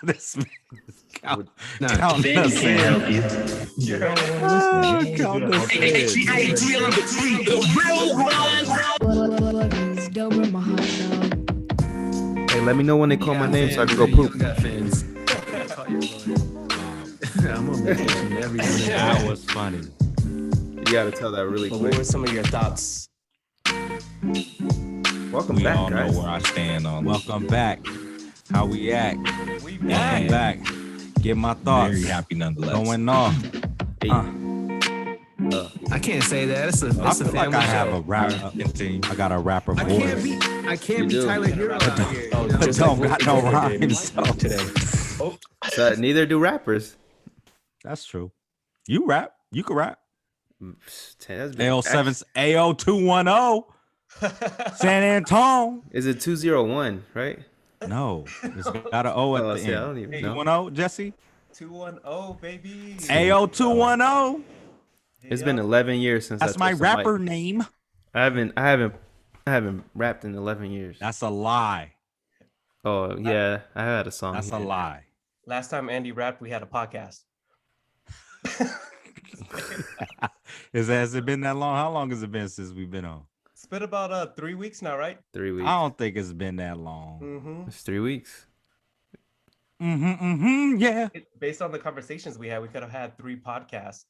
This man is count, Nah, counting us Fandy can't help in. you. Counting us in. Hey, let me know when they call my name so I can go You poop. don't got fans. I'm on vacation every day. That was funny. You gotta tell that really But quick. what were some of your thoughts? Welcome We back, all guys. know where I stand on. Welcome back. How we act? We Welcome back. Get my thoughts. Very happy nonetheless. Going off. Hey, I can't say that. It's a I it's a feel like family I have show. a rapper. I got a rapper I voice. can't be do. Tyler Hero out here. Oh, But just don't like got no Walker did rhymes. So. today. so neither do rappers. That's true. You rap. You can rap. That's been- AO7 AO210 San Antone. Is it 201, right? No, it's got an O at Oh, the see, I end. don't even know. 210, Jesse. 210, baby. AO210. It's been 11 years since That's I my touched the mic. rapper name. I haven't rapped in 11 years. That's a lie. Oh yeah, I had a song. That's a here. lie. Last time Andy rapped, we had a podcast. Has it been that long? How long has it been since we've been on? It's been about 3 weeks now, right? 3 weeks. I don't think it's been that long. Mm-hmm. It's 3 weeks. Yeah. Based on the conversations we had, we could have had 3 podcasts.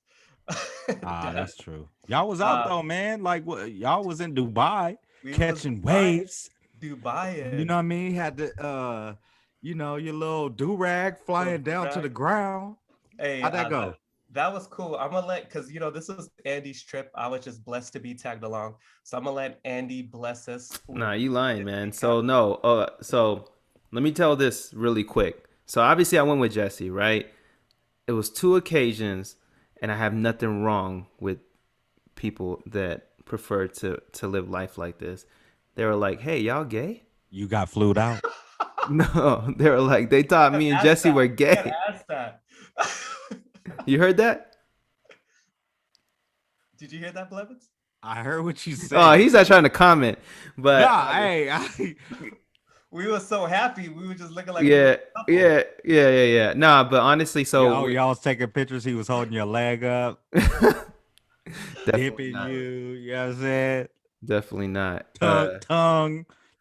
That's true. Y'all was out though, man. Like what? Y'all was in Dubai We was catching Dubai. waves. Dubai. You know what I mean? Had the your little do-rag flying down to the ground. Hey, How'd that go? That was cool. I'm gonna let, because this was Andy's trip. I was just blessed to be tagged along. So I'm gonna let Andy bless us. Nah, you lying, man. So no. So let me tell this really quick. So obviously I went with Jesse, right? It was 2 occasions, and I have nothing wrong with people that prefer to live life like this. They were like, "Hey, y'all gay?" You got flued out. No, they were like, they thought me and Jesse were gay. Ask that. You heard that? Did you hear that, Blevins? I heard what you said. Oh, he's not trying to comment, but Nah, hey, We were so happy. We were just looking like yeah. Nah, but honestly, so y'all was taking pictures. He was holding your leg up, definitely dipping not. you. You know what I'm saying? Definitely not.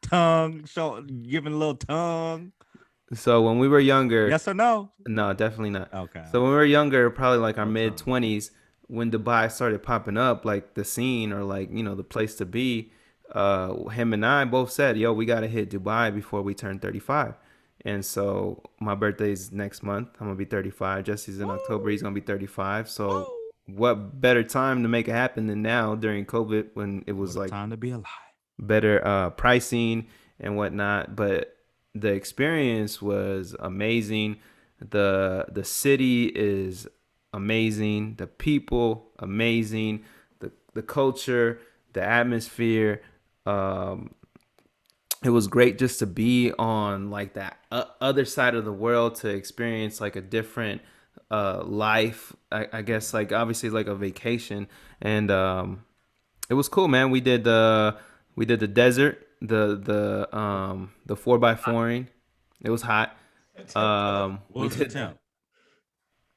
Tongue, show, giving a little tongue. So when we were younger, Yes or no? no, definitely not. Okay. So when we were younger, probably like our mid 20s, when Dubai started popping up, like the scene or like the place to be, him and I both said, "Yo, we gotta hit Dubai before we turn 35." And so my birthday's next month. I'm gonna be 35. Jesse's in October. He's gonna be 35. So what better time to make it happen than now during COVID when it was like time to be alive. better pricing and whatnot. But the experience was amazing. The city is amazing. The people amazing. The culture, the atmosphere. It was great just to be on like that other side of the world, to experience like a different life. I guess like obviously like a vacation, and it was cool, man. We did the desert, the 4x4ing. It was hot. What We was the did. temp?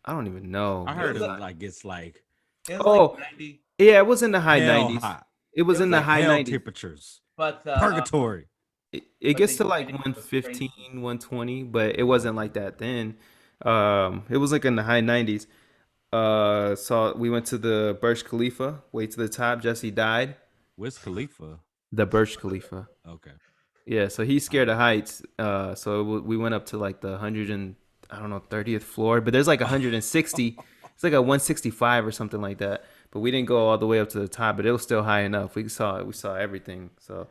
I don't even know. I heard it gets like It was Oh, like 90, yeah, it was in the high hell 90s. hot. It was in the high Hell 90s. temperatures. but Purgatory. It but gets the to like humidity was crazy. 115, 120, but it wasn't like that then. It was like in the high 90s. So we went to the Burj Khalifa, way to the top. Jesse died. Wiz Khalifa. The Burj Khalifa. Okay. Yeah, so he's scared of heights. We went up to like the 100 and I don't know 30th floor, but there's like 160. It's like a 165 or something like that. But we didn't go all the way up to the top, but it was still high enough. We saw everything. So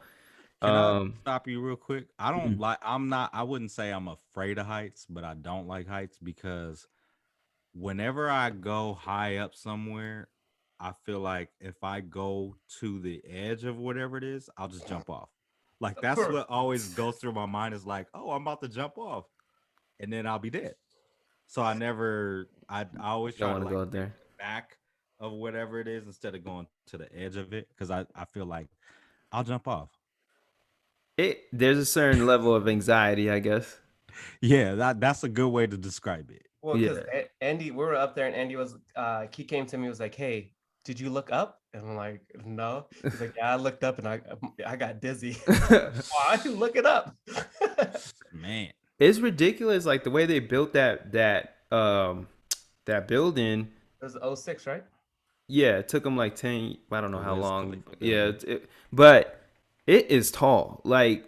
Can I stop you real quick? I wouldn't say I'm afraid of heights, but I don't like heights because whenever I go high up somewhere, I feel like if I go to the edge of whatever it is, I'll just jump off. Like that's what always goes through my mind is like, oh, I'm about to jump off, and then I'll be dead. So I always try don't to want to like go there. back of whatever it is instead of going to the edge of it because I feel like I'll jump off. There's a certain level of anxiety, I guess. Yeah, that's a good way to describe it. Well, because Yeah. Andy, we were up there, and Andy was, he came to me, was like, "Hey, did you look up?" And I'm like, "No." He's like, "Yeah, I looked up, and I got dizzy." Why you look it up? Man. It's ridiculous, like the way they built that building. It was '06, right? Yeah, it took them like 10, I don't know The how Wiz long. Khalifa Yeah, building. but it is tall. Like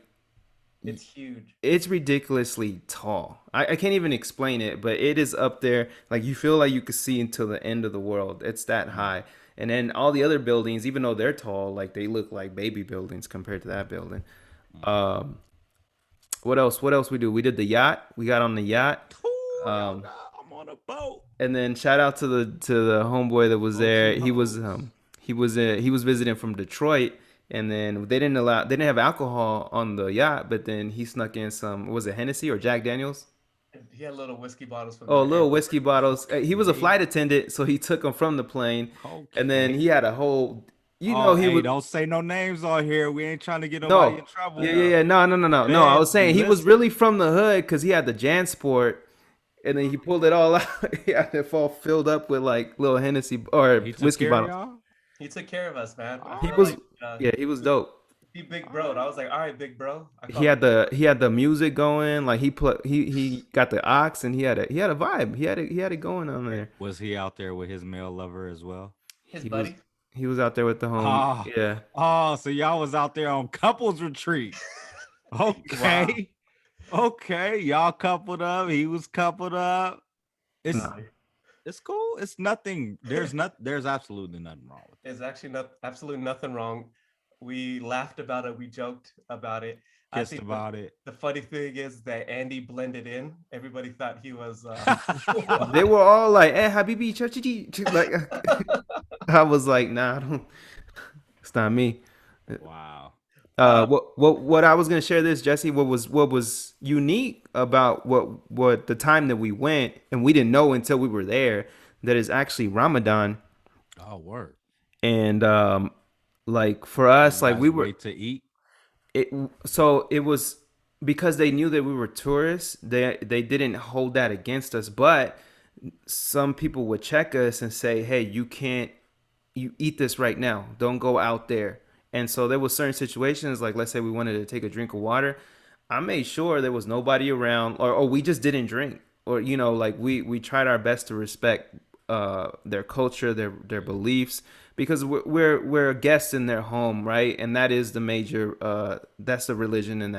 It's huge. it's ridiculously tall. I can't even explain it, but it is up there. Like you feel like you could see until the end of the world. It's that Mm. high. And then all the other buildings, even though they're tall, like they look like baby buildings compared to that building. Mm. Um, what else? What else we do? We did the yacht. We got on the yacht. Ooh, y'all Um, got, I'm on a boat. and then shout out to the homeboy that was Boats there. and hoes. He was visiting from Detroit, and then they didn't have alcohol on the yacht, but then he snuck in some, was it Hennessy or Jack Daniels? He had little whiskey bottles from Oh, the little airport. whiskey bottles. He was a Okay. flight attendant, so he took them from the plane, and then Okay. he had a whole, you know, Oh, he hey, was don't say no names on here. We ain't trying to get nobody in no, I yeah, trouble. yeah, know. yeah, no. I was Feds be saying he was listening. really from the hood because he had the JanSport, and then he pulled it all out. He had it all filled up with like little Hennessy or He took whiskey care of bottles. y'all. He took care of us, man. I All He feel right. was, like yeah, he was he, dope. he big All bro. I right. was like, all right, big bro. I He called him had big. the music going, like he got the ox, and he had a vibe. He had it going on there. Was he out there with his male lover as well? His He was buddy. he was out there with the home. Ah, Yeah. oh, so y'all was out there on couples retreat. Wow. Okay. Okay. Y'all coupled up. He was coupled up. It's No. it's cool. It's nothing. There's absolutely nothing wrong with There's actually not absolutely nothing wrong. We laughed about it. We joked about it. I kissed think about it. the funny thing is that Andy blended in. Everybody thought he was They were all like, "Eh, Habibi, chachichi." Like I was like, "Nah, I don't, it's not me." Wow. uh, What I was gonna share this, Jesse. What was unique about what the time that we went, and we didn't know until we were there, that is actually Ramadan, Oh, word. and like for So us, you like guys we were wait to eat? it. So it was because they knew that we were tourists. They didn't hold that against us, but some people would check us and say, "Hey, you eat this right now. Don't go out there." And so there was certain situations, like let's say we wanted to take a drink of water. I made sure there was nobody around, or we just didn't drink, or like we tried our best to respect their culture, their beliefs, because we're guests in their home, right? And that is the major that's the religion in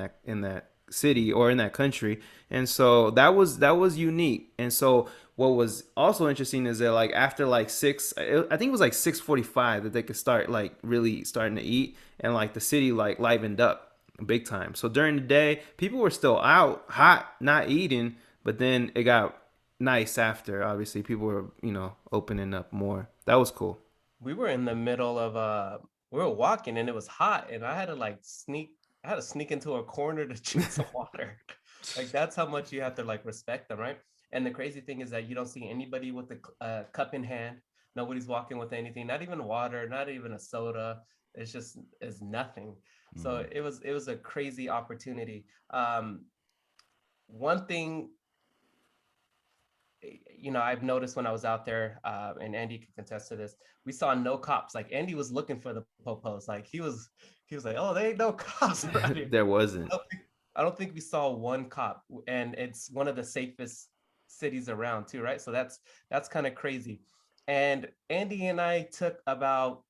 that city or in that country. And so that was unique. And so what was also interesting is that like after like I think it was like 6:45 that they could start like really starting to eat, and like the city like livened up big time. So during the day people were still out hot not eating, but then it got nice after. Obviously people were opening up more. That was cool. we were in the middle of we were walking and it was hot and I had to sneak into a corner to drink some water. Like that's how much you have to like respect them, right? And the crazy thing is that you don't see anybody with a cup in hand. Nobody's walking with anything, not even water, not even a soda. It's nothing. So Mhm. it was a crazy opportunity. One thing, I've noticed when I was out there, and Andy can contest to this, we saw no cops. Like Andy was looking for the popos. Like he was like, oh, there ain't no cops around here. There wasn't. I don't think we saw one cop, and it's one of the safest cities around too, right? So that's kind of crazy. And Andy and I took about,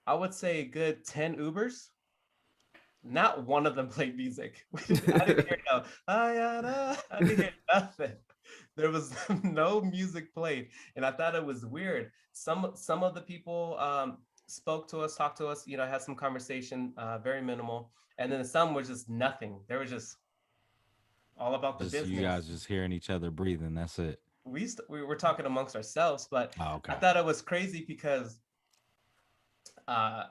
I would say, a good 10 Ubers. Not one of them played music. I didn't hear no. I didn't hear nothing. There was no music played, and I thought it was weird. Some of the people spoke to us, talked to us. Had some conversation, very minimal, and then some was just nothing. They were just all about the Just you business. guys just hearing each other breathing. That's it. We were talking amongst ourselves, but Oh, I okay. thought it was crazy because uh,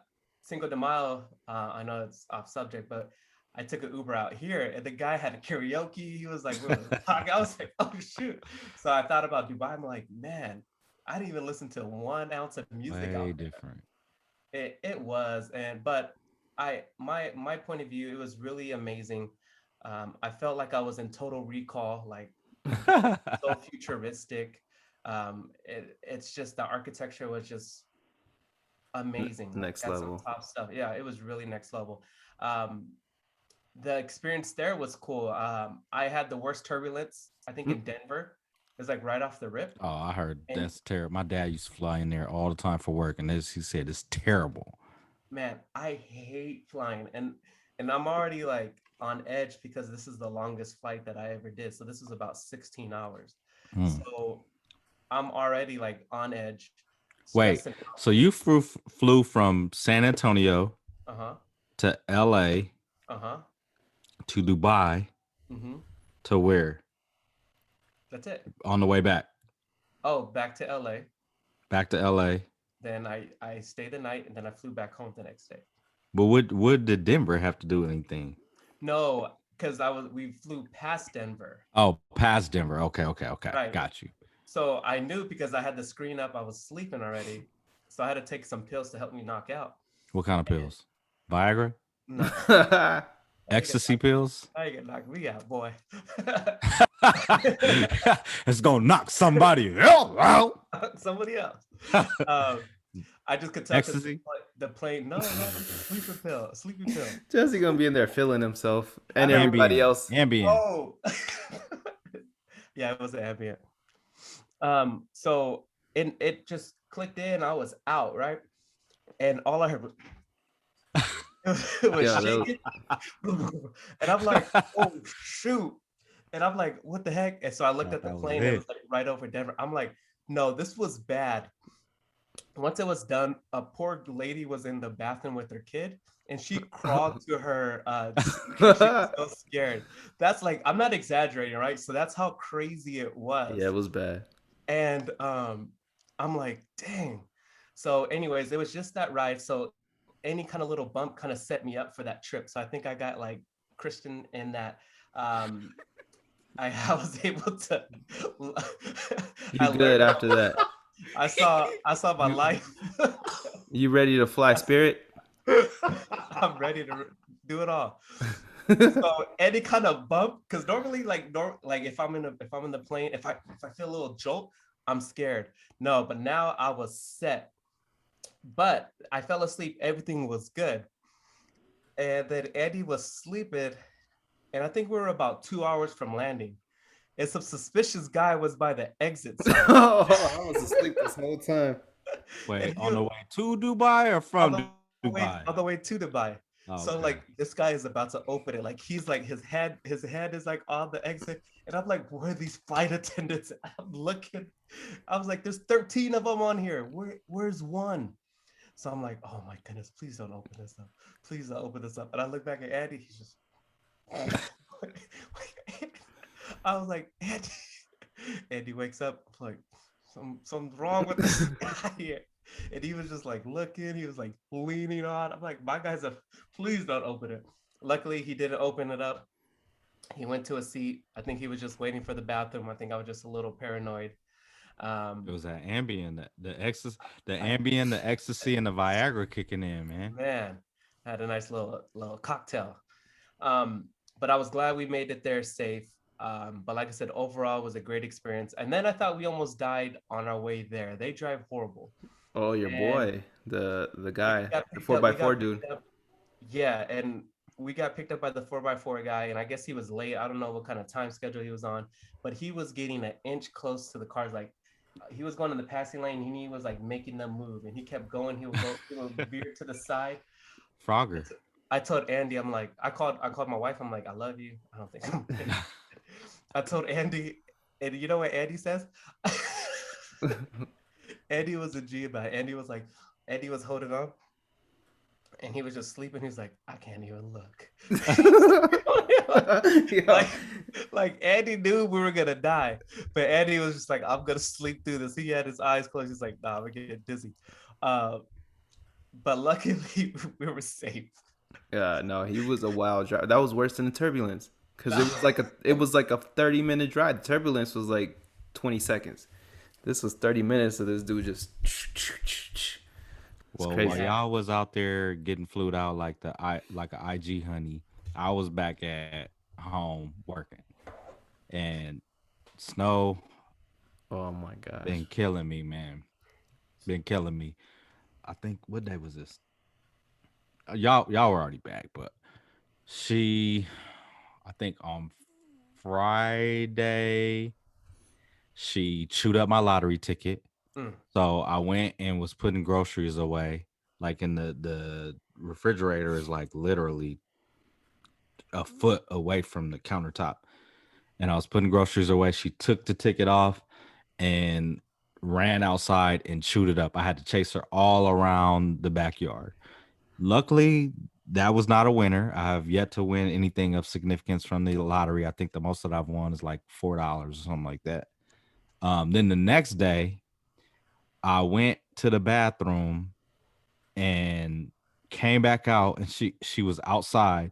Cinco de Mayo. I know it's off subject, but I took an Uber out here, and the guy had a karaoke. He was like, we were talking. I was like, oh shoot! So I thought about Dubai. I'm like, man, I didn't even listen to 1 ounce of music Way out different. there. It was, but my point of view, it was really amazing. I felt like I was in Total Recall, like so futuristic. It's just the architecture was just amazing. Like Next that's some level. top stuff. Yeah, it was really next level. Um, the experience there was cool. I had the worst turbulence, I think, in Denver. It was like right off the rip. Oh, I heard And that's terrible. My dad used to fly in there all the time for work, and this he said it's terrible. man, I hate flying, and I'm already like on edge because this is the longest flight that I ever did. So this was about 16 hours. Mm. So I'm already like on edge, Wait, stressing. so you flew from San Antonio Uh-huh. to L.A. Uh-huh. to Dubai Mm-hmm. to where That's it. on the way back? Oh, back to LA. Back to L.A. Then I stayed the night and then I flew back home the next day. But would did Denver have to do anything? No, because we flew past Denver. Oh, past Denver. Okay. Right. Got you. So I knew because I had the screen up, I was sleeping already. So I had to take some pills to help me knock out. What kind of pills? Viagra? No, Ecstasy pills? I ain't gonna knock me out, boy. It's gonna knock somebody out. Somebody else. I just could tell 'cause Ecstasy? the plane. No, sleeping pill, sleeping pill. Jesse gonna be in there feeling himself and everybody else. Ambien. Oh, yeah, it was ambient. So it just clicked in. I was out, right, and all I heard was, it was Yeah, shaking, and I'm like, oh shoot, and I'm like, what the heck? And so I looked at the That was plane. It it. was like right over Denver. I'm like, no, this was bad. Once it was done, a poor lady was in the bathroom with her kid, and she crawled to her. She was so scared. That's like, I'm not exaggerating, right? So that's how crazy it was. Yeah, it was bad. And I'm like, dang. So, anyways, it was just that ride. So any kind of little bump kind of set me up for that trip. So I think I got like Christian in that. I was able to. You good after that? I saw my life. You ready to fly Spirit? I'm ready to do it all. So any kind of bump, because normally like if I'm in the plane, if I feel a little jolt, I'm scared. No, but now I was set. But I fell asleep. Everything was good. And then Andy was sleeping, and I think we were about 2 hours from landing. And some suspicious guy was by the exit sign. Oh, I was asleep this whole time. Wait, on the way to Dubai or from Dubai? On the way to Dubai. Oh, So okay. like this guy is about to open it. Like he's like his head is like on the exit. And I'm like, where are these flight attendants? I'm looking. I was like, there's 13 of them on here. Where's one? So I'm like, oh my goodness, please don't open this up. Please don't open this up. And I look back at Andy, he's just I was like, Andy. Andy wakes up, I'm like, something's wrong with this guy here. And he was just like looking, he was like leaning on. I'm like, my guy's please don't open it. Luckily, he didn't open it up. He went to a seat. I think he was just waiting for the bathroom. I think I was just a little paranoid. It was that Ambien, the ecstasy, the Ambien, the ecstasy, and the Viagra kicking in, man. Man, I had a nice little cocktail. But I was glad we made it there safe. But like I said, overall it was a great experience. And then I thought we almost died on our way there. They drive horrible. Oh, your And boy, the guy, the picked up- 4x4 dude. Yeah, and we got picked up by the 4x4 guy, and I guess he was late. I don't know what kind of time schedule he was on, but he was getting an inch close to the cars. Like he was going in the passing lane, and he was like making them move, and he kept going. He would veer to the side. Frogger. I told Andy, I'm like, I called my wife. I'm like, I love you. I don't think I'm kidding. I told Andy, and you know what Andy says? Andy was a G about it. Andy was like, Andy was holding on, and he was just sleeping. He's like, I can't even look. like Andy knew we were gonna die, but Andy was just like, I'm gonna sleep through this. He had his eyes closed. He's like, nah, we're getting dizzy. But luckily we were safe. Yeah, no, he was a wild drive. That was worse than the turbulence because it was like a 30-minute drive. The turbulence was like 20 seconds. This was 30 minutes of this dude just. Well, crazy. while y'all was out there getting flued out like an IG honey, I was back at home working, and Snow Oh my gosh. been killing me, man. Been killing me. I think what day was this? Y'all were already back, but she, I think on Friday, she chewed up my lottery ticket. Mm. So I went and was putting groceries away. Like in the refrigerator is like literally a foot away from the countertop. And I was putting groceries away. She took the ticket off and ran outside and chewed it up. I had to chase her all around the backyard. Luckily, that was not a winner. I have yet to win anything of significance from the lottery. I think the most that I've won is like $4 or something like that. Then the next day, I went to the bathroom and came back out, and she was outside.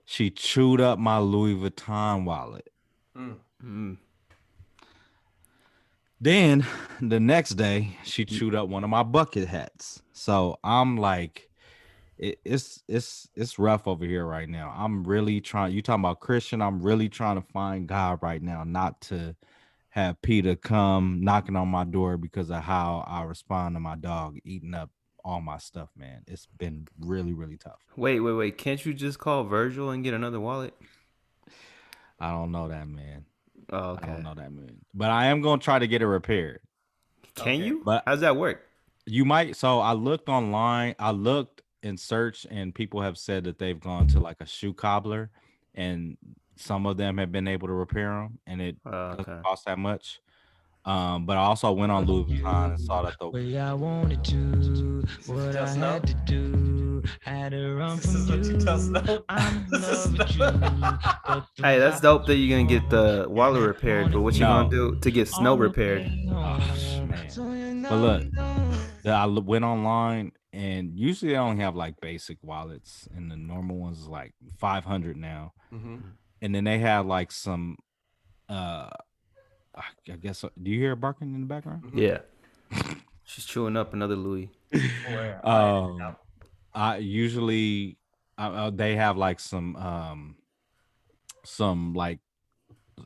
She chewed up my Louis Vuitton wallet. Mm. Mm. Then the next day, she chewed up one of my bucket hats. So I'm like, it's rough over here right now. I'm really trying. You talking about Christian? I'm really trying to find God right now, not to have Peter come knocking on my door because of how I respond to my dog eating up all my stuff, man. It's been really, really tough. Wait. Can't you just call Virgil and get another wallet? I don't know that, man. Oh, I don't okay. know that, man. But I am gonna try to get it repaired. Can Okay. you? But How does that work? you might. So I looked online. I looked and searched, and people have said that they've gone to like a shoe cobbler, and some of them have been able to repair them, and it doesn't Okay. cost that much. But I also went on Louis Vuitton and saw that the Way I wanted to, what Tell I Snow? had to do, had to run This from is what you tell Snow. I'm in This is love with you. Snow. But Hey, that's dope that you're gonna get the wallet repaired, but what you gonna no. do to get Snow repaired? Oh, man. But look, went online, and usually they only have like basic wallets, and the normal ones is like 500 now. Mm-hmm. And then they have like some, uh, I guess. Do you hear barking in the background? Mm-hmm. Yeah. She's chewing up another Louis. Where I usually they have like some like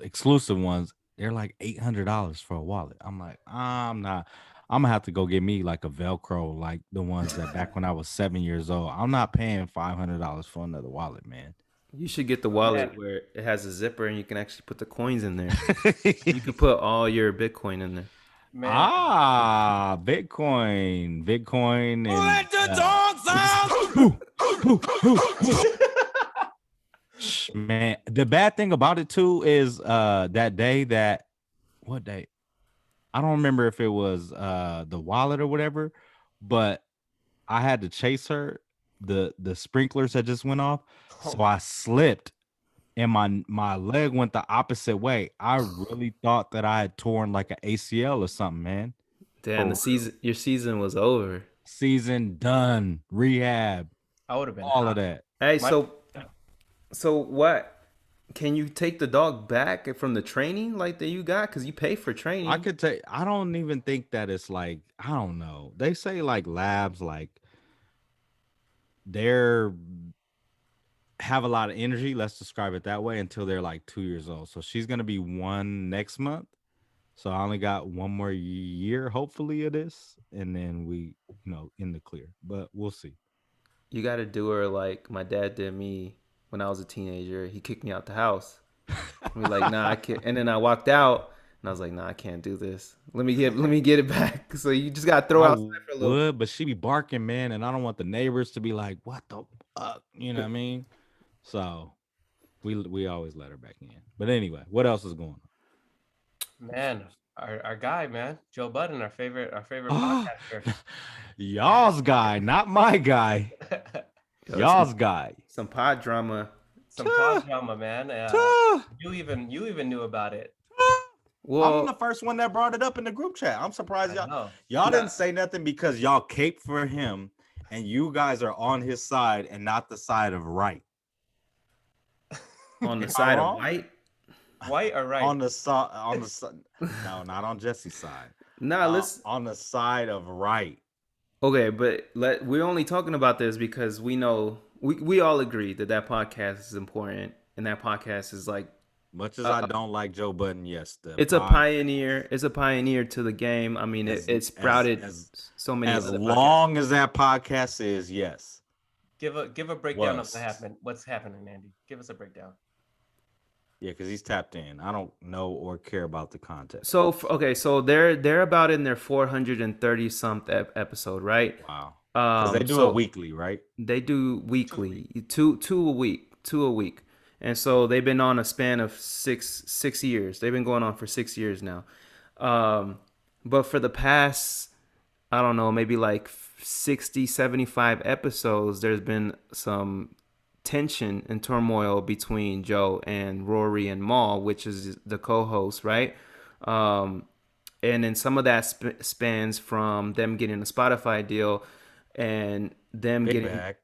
exclusive ones. They're like $800 for a wallet. I'm like, I'm not. I'm gonna have to go get me like a Velcro, like the ones that back when I was 7 years old. I'm not paying $500 for another wallet, man. You should get the man. wallet where it has a zipper and you can actually put the coins in there. You could put all your Bitcoin in there. Man. Bitcoin, and Let the dogs out! man, the bad thing about it too is that day that what day? I don't remember if it was the wallet or whatever, but I had to chase her. The sprinklers had just went off, so I slipped and my leg went the opposite way. I really thought that I had torn like an ACL or something, man. Damn, your season was over. Season done, rehab, I would have been all hot. of that. Hey, My- so what? Can you take the dog back from the training like that you got? Because you pay for training. I could take. I don't even think that it's like. I don't know. They say like labs, like they're have a lot of energy. Let's describe it that way until they're like 2 years old. So she's gonna be one next month. So I only got one more year, hopefully, of this, and then we, in the clear. But we'll see. You got to do her like my dad did me when I was a teenager. He kicked me out the house. We like, nah, I can't. And then I walked out, and I was like, nah, I can't do this. Let me get it back. So you just got to throw I outside for a little. would, but she be barking, man, and I don't want the neighbors to be like, "What the fuck?" You know what I mean? So we always let her back in. But anyway, what else is going on? Man, our guy, man, Joe Budden, our favorite Ah, podcaster. y'all's guy, not my guy. Yo, Y'all's guy. some pod drama. Some pod drama, man. Ah, You even knew about it. Well, I'm the first one that brought it up in the group chat. I'm surprised I y'all know. y'all didn't say nothing because y'all cape for him and you guys are on his side and not the side of right. on the Am I side of wrong? white. White or right? On the side, no, not on Jesse's side. Nah, let's. On the side of right. Okay, but we're only talking about this because we know we all agree that podcast is important and that podcast is like Much as I uh, don't like Joe Budden, yes, the it's a pod pioneer. It's a pioneer to the game. I mean, as it as sprouted as so many as other podcasts. long as that podcast is, yes, Give a breakdown of what was. happened. What's happening, Andy? Give us a breakdown. Yeah, because he's tapped in. I don't know or care about the context. So okay, so they're about in their 430 something episode, right? Wow. Because they do it So weekly, right? they do 2 weeks. weekly, two a week, two a week, and so they've been on a span of six years. They've been going on for 6 years now. Um, but for the past, I don't know, maybe like 60, 75 episodes, there's been some tension and turmoil between Joe and Rory and Maul, which is the co-host, right? Um, and then some of that spans from them getting a Spotify deal and them Big getting bag.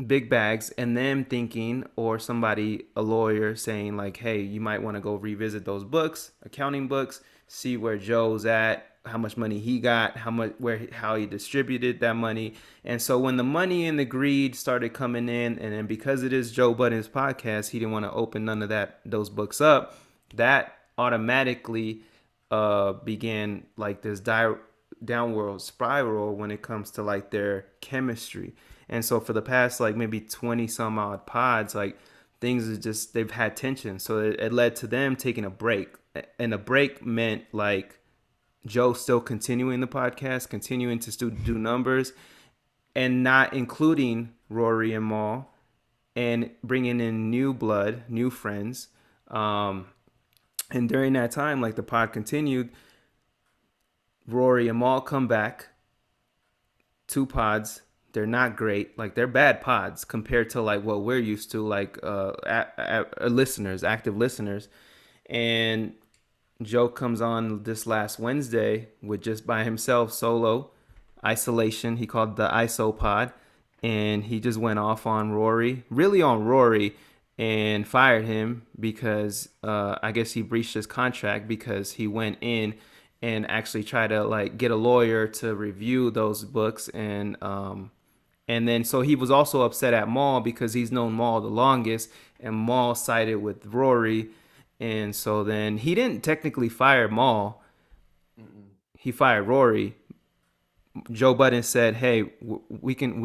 big bags and them thinking, or somebody, a lawyer saying like, hey, you might want to go revisit those books, accounting books, see where Joe's at, how much money he got, how he distributed that money. And so when the money and the greed started coming in, and then because it is Joe Budden's podcast, he didn't want to open none of those books up. That automatically began like this downward spiral when it comes to like their chemistry. And so for the past like maybe 20 some odd pods, like things are just, they've had tension. So it led to them taking a break. And a break meant like Joe still continuing the podcast, continuing to still do numbers, and not including Rory and Maul, and bringing in new blood, new friends. And during that time, like the pod continued, Rory and Maul come back, two pods. They're not great. Like they're bad pods compared to like what we're used to, like listeners, active listeners. And Joe comes on this last Wednesday with just by himself, solo, isolation. He called the ISO pod, and he just went off on Rory, really on Rory, and fired him because I guess he breached his contract because he went in and actually tried to like get a lawyer to review those books. And then so he was also upset at Maul because he's known Maul the longest, and Maul sided with Rory. And so then he didn't technically fire Maul. He fired Rory. Joe Budden said, "Hey, we can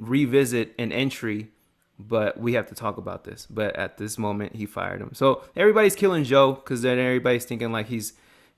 revisit an entry, but we have to talk about this." But at this moment, he fired him. So everybody's killing Joe because then everybody's thinking like he's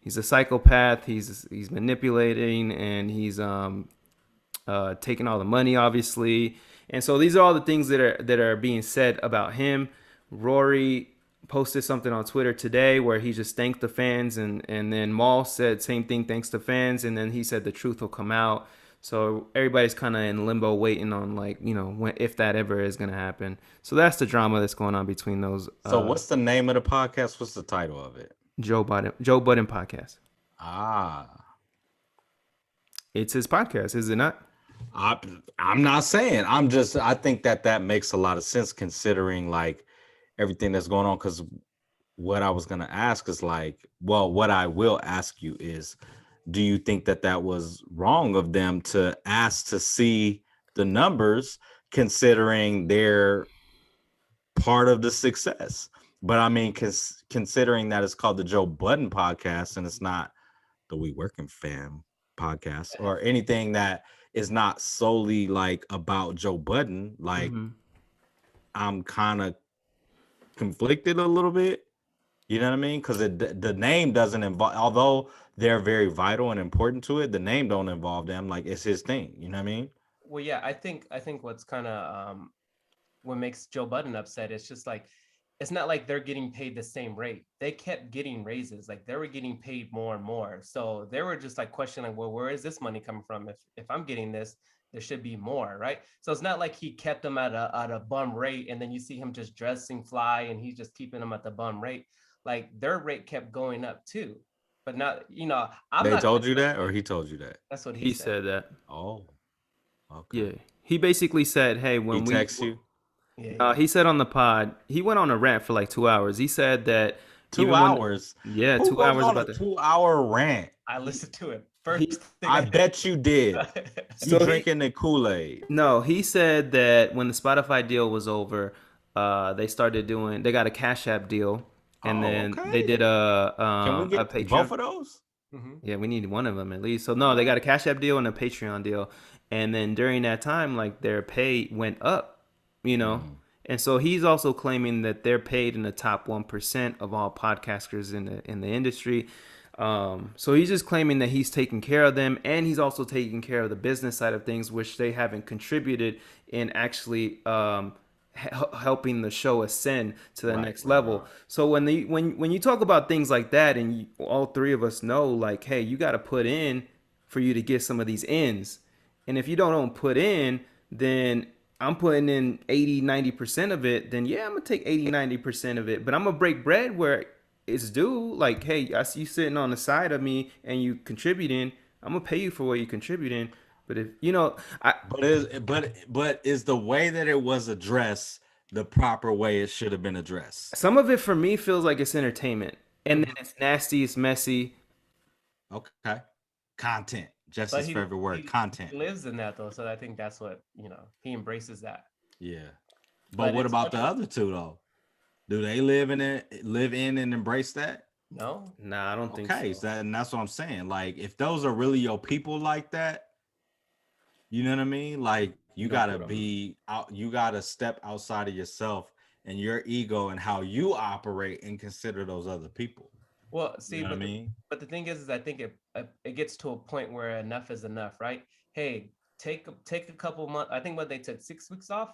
a psychopath. He's manipulating, and he's taking all the money, obviously. And so these are all the things that are being said about him. Rory posted something on Twitter today where he just thanked the fans, and then Maul said same thing, thanks to fans, and then he said the truth will come out. So everybody's kind of in limbo, waiting on like if that ever is gonna happen. So that's the drama that's going on between those. So what's the name of the podcast? What's the title of it? Joe Budden podcast. It's his podcast, is it not? I'm not saying. I think that makes a lot of sense considering like everything that's going on. Because what I was gonna ask is like, well, what I will ask you is, do you think that was wrong of them to ask to see the numbers, considering they're part of the success? But I mean, considering that it's called the Joe Budden podcast and it's not the WeWorkingFam podcast or anything that is not solely like about Joe Budden, like I'm kind of conflicted a little bit. You know what I mean? Because the name doesn't involve, although they're very vital and important to it, the name don't involve them. Like it's his thing. You know what I mean? Well, yeah, I think what's kind of what makes Joe Budden upset is just like it's not like they're getting paid the same rate. They kept getting raises, like they were getting paid more and more. So they were just like questioning, well, where is this money coming from? If I'm getting this, there should be more, right? So it's not like he kept them at a bum rate, and then you see him just dressing fly, and he's just keeping them at the bum rate. Like their rate kept going up too, but not, They told you that, or he told you that? That's what He said that. Oh, okay. Yeah, he basically said, "Hey, when He texts you." Yeah. He said on the pod, he went on a rant for like 2 hours. He said that 2 hours. Yeah, Who 2 goes hours on about a that. 2-hour rant. I listened to it first. I bet you did. You So drinking the Kool-Aid. No, he said that when the Spotify deal was over, they started doing. They got a Cash App deal, and Oh, then they okay. did Can we a get Patreon. both of those? Mhm. Yeah, we need one of them at least. So no, they got a Cash App deal and a Patreon deal, and then during that time, like their pay went up, you know. Mm. And so he's also claiming that they're paid in the top 1% of all podcasters in the industry. So he's just claiming that he's taking care of them, and he's also taking care of the business side of things, which they haven't contributed in actually helping the show ascend to the Right, next right, level. right. So when you talk about things like that, and all three of us know, like, hey, you got to put in for you to get some of these ends, and if you don't put in, then I'm putting in 80-90% of it, then yeah, I'm gonna take 80-90% of it, but I'm gonna break bread where it's due. Like, hey, I see you sitting on the side of me and you contributing, I'm gonna pay you for what you contributing. But if you know, But is the way that it was addressed the proper way it should have been addressed? some of it for me feels like it's entertainment, and then Mhm. it's nasty, it's messy. Okay. Content. But Jesse's favorite word, he content. lives in that though, so I think that's what he embraces that. Yeah. But But what it's about the funny. other two though? Do they live in and embrace that? No, Nah, I don't think Okay, so. so and that's what I'm saying. Like, if those are really your people like that, you know what I mean? Like, you Don't gotta put them. be out, you gotta step outside of yourself and your ego and how you operate and consider those other people. well, You see, know what I mean? but the thing is I think it gets to a point where enough is enough, right? Hey, take a couple months. I think what they took 6 weeks off.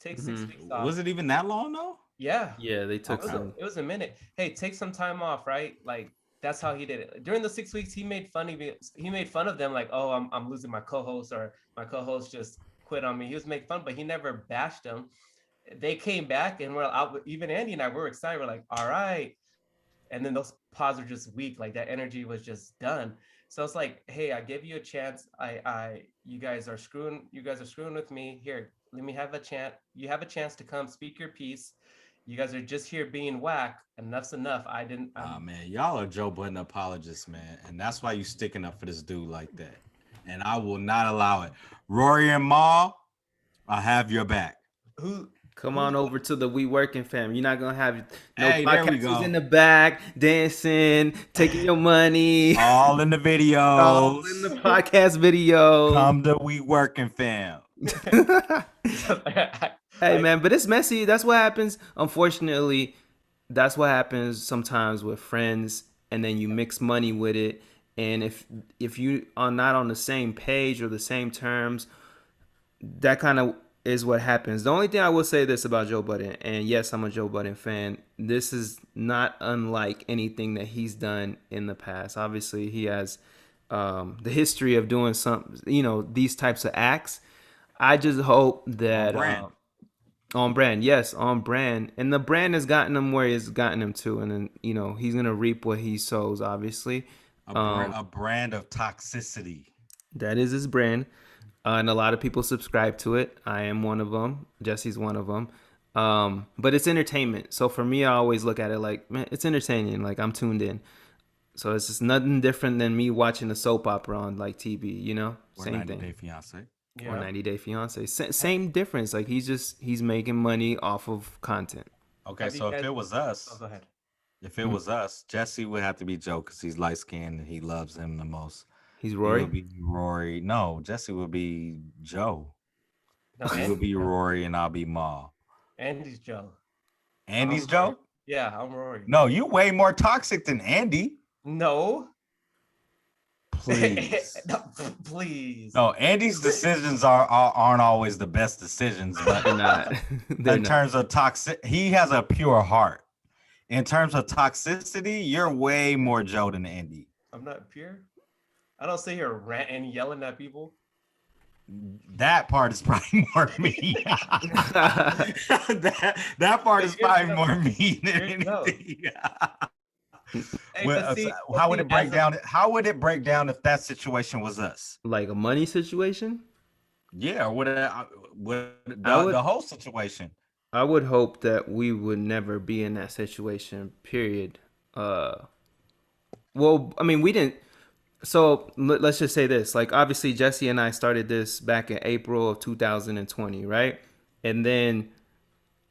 Take six Hmm. weeks off. Was it even that long though? Yeah, Yeah, they it took was Okay. a, some. it was a minute. Hey, take some time off, right? Like that's how he did it. During the 6 weeks, he made fun of them, like, oh, I'm losing my co-host, or my co-host just quit on me. He was making fun, but he never bashed them. They came back and we're out. Even Andy and I were excited. We're like, all right. And then those pods were just weak. Like that energy was just done. So it's like, hey, I give you a chance. You guys are screwing. You guys are screwing with me. Here, let me have a chance. You have a chance to come speak your piece. You guys are just here being whack. Enough's enough. I didn't. Ah man, y'all are Joe Budden apologists, man. And that's why you sticking up for this dude like that. And I will not allow it. Rory and Ma, I have your back. Who Come who's on over to the We Working Fam. You're not gonna have no Hey, there we podcasters in go. the back dancing, taking your money. All in the All in the videos. podcast videos. Come to We Working Fam. Hey I man, but it's messy. That's what happens. Unfortunately, that's what happens sometimes with friends, and then you mix money with it. And if you are not on the same page or the same terms, that kind of is what happens. The only thing I will say this about Joe Budden, and yes, I'm a Joe Budden fan. This is not unlike anything that he's done in the past. Obviously, he has the history of doing some, these types of acts. I just hope On that brand. on brand, yes, on brand, and the brand has gotten him where it's gotten him to, and then he's gonna reap what he sows. Obviously, A brand of toxicity. that is his brand, and a lot of people subscribe to it. I am one of them. Jesse's one of them. But it's entertainment. So for me, I always look at it like, man, it's entertaining. Like I'm tuned in. So it's just nothing different than me watching a soap opera on like TV. Or Same 90 Day thing. Fiance. Or yeah. 90 Day Fiance. Same difference. Like he's making money off of content. Okay, Have you so if guys? it was Oh, us, go ahead. Jesse would have to be Joe because he's light skinned and he loves him the most. He's He Rory. would be Rory. No, Jesse would be Joe. No, You would be Joe. Rory and I'll be Ma. Andy's Joe. Andy's I'm Rory. Joe? Yeah, I'm Rory. No, you way more toxic than Andy. No. Please. No, please. No, Andy's decisions aren't always the best decisions, They're but not. They're in not. terms of toxic, he has a pure heart. In terms of toxicity, you're way more Joe than Andy. I'm not pure. I don't sit here ranting, yelling at people. That part is probably more me. that part is probably more me than Here's Joe. anything. Hey, Well, but see, how would it break down? How would it break down if that situation was us? Like a money situation. Yeah, or I would the whole situation? I would hope that we would never be in that situation. Period. Well, I mean, we didn't. So let's just say this. Like, obviously, Jesse and I started this back in April of 2020, right? And then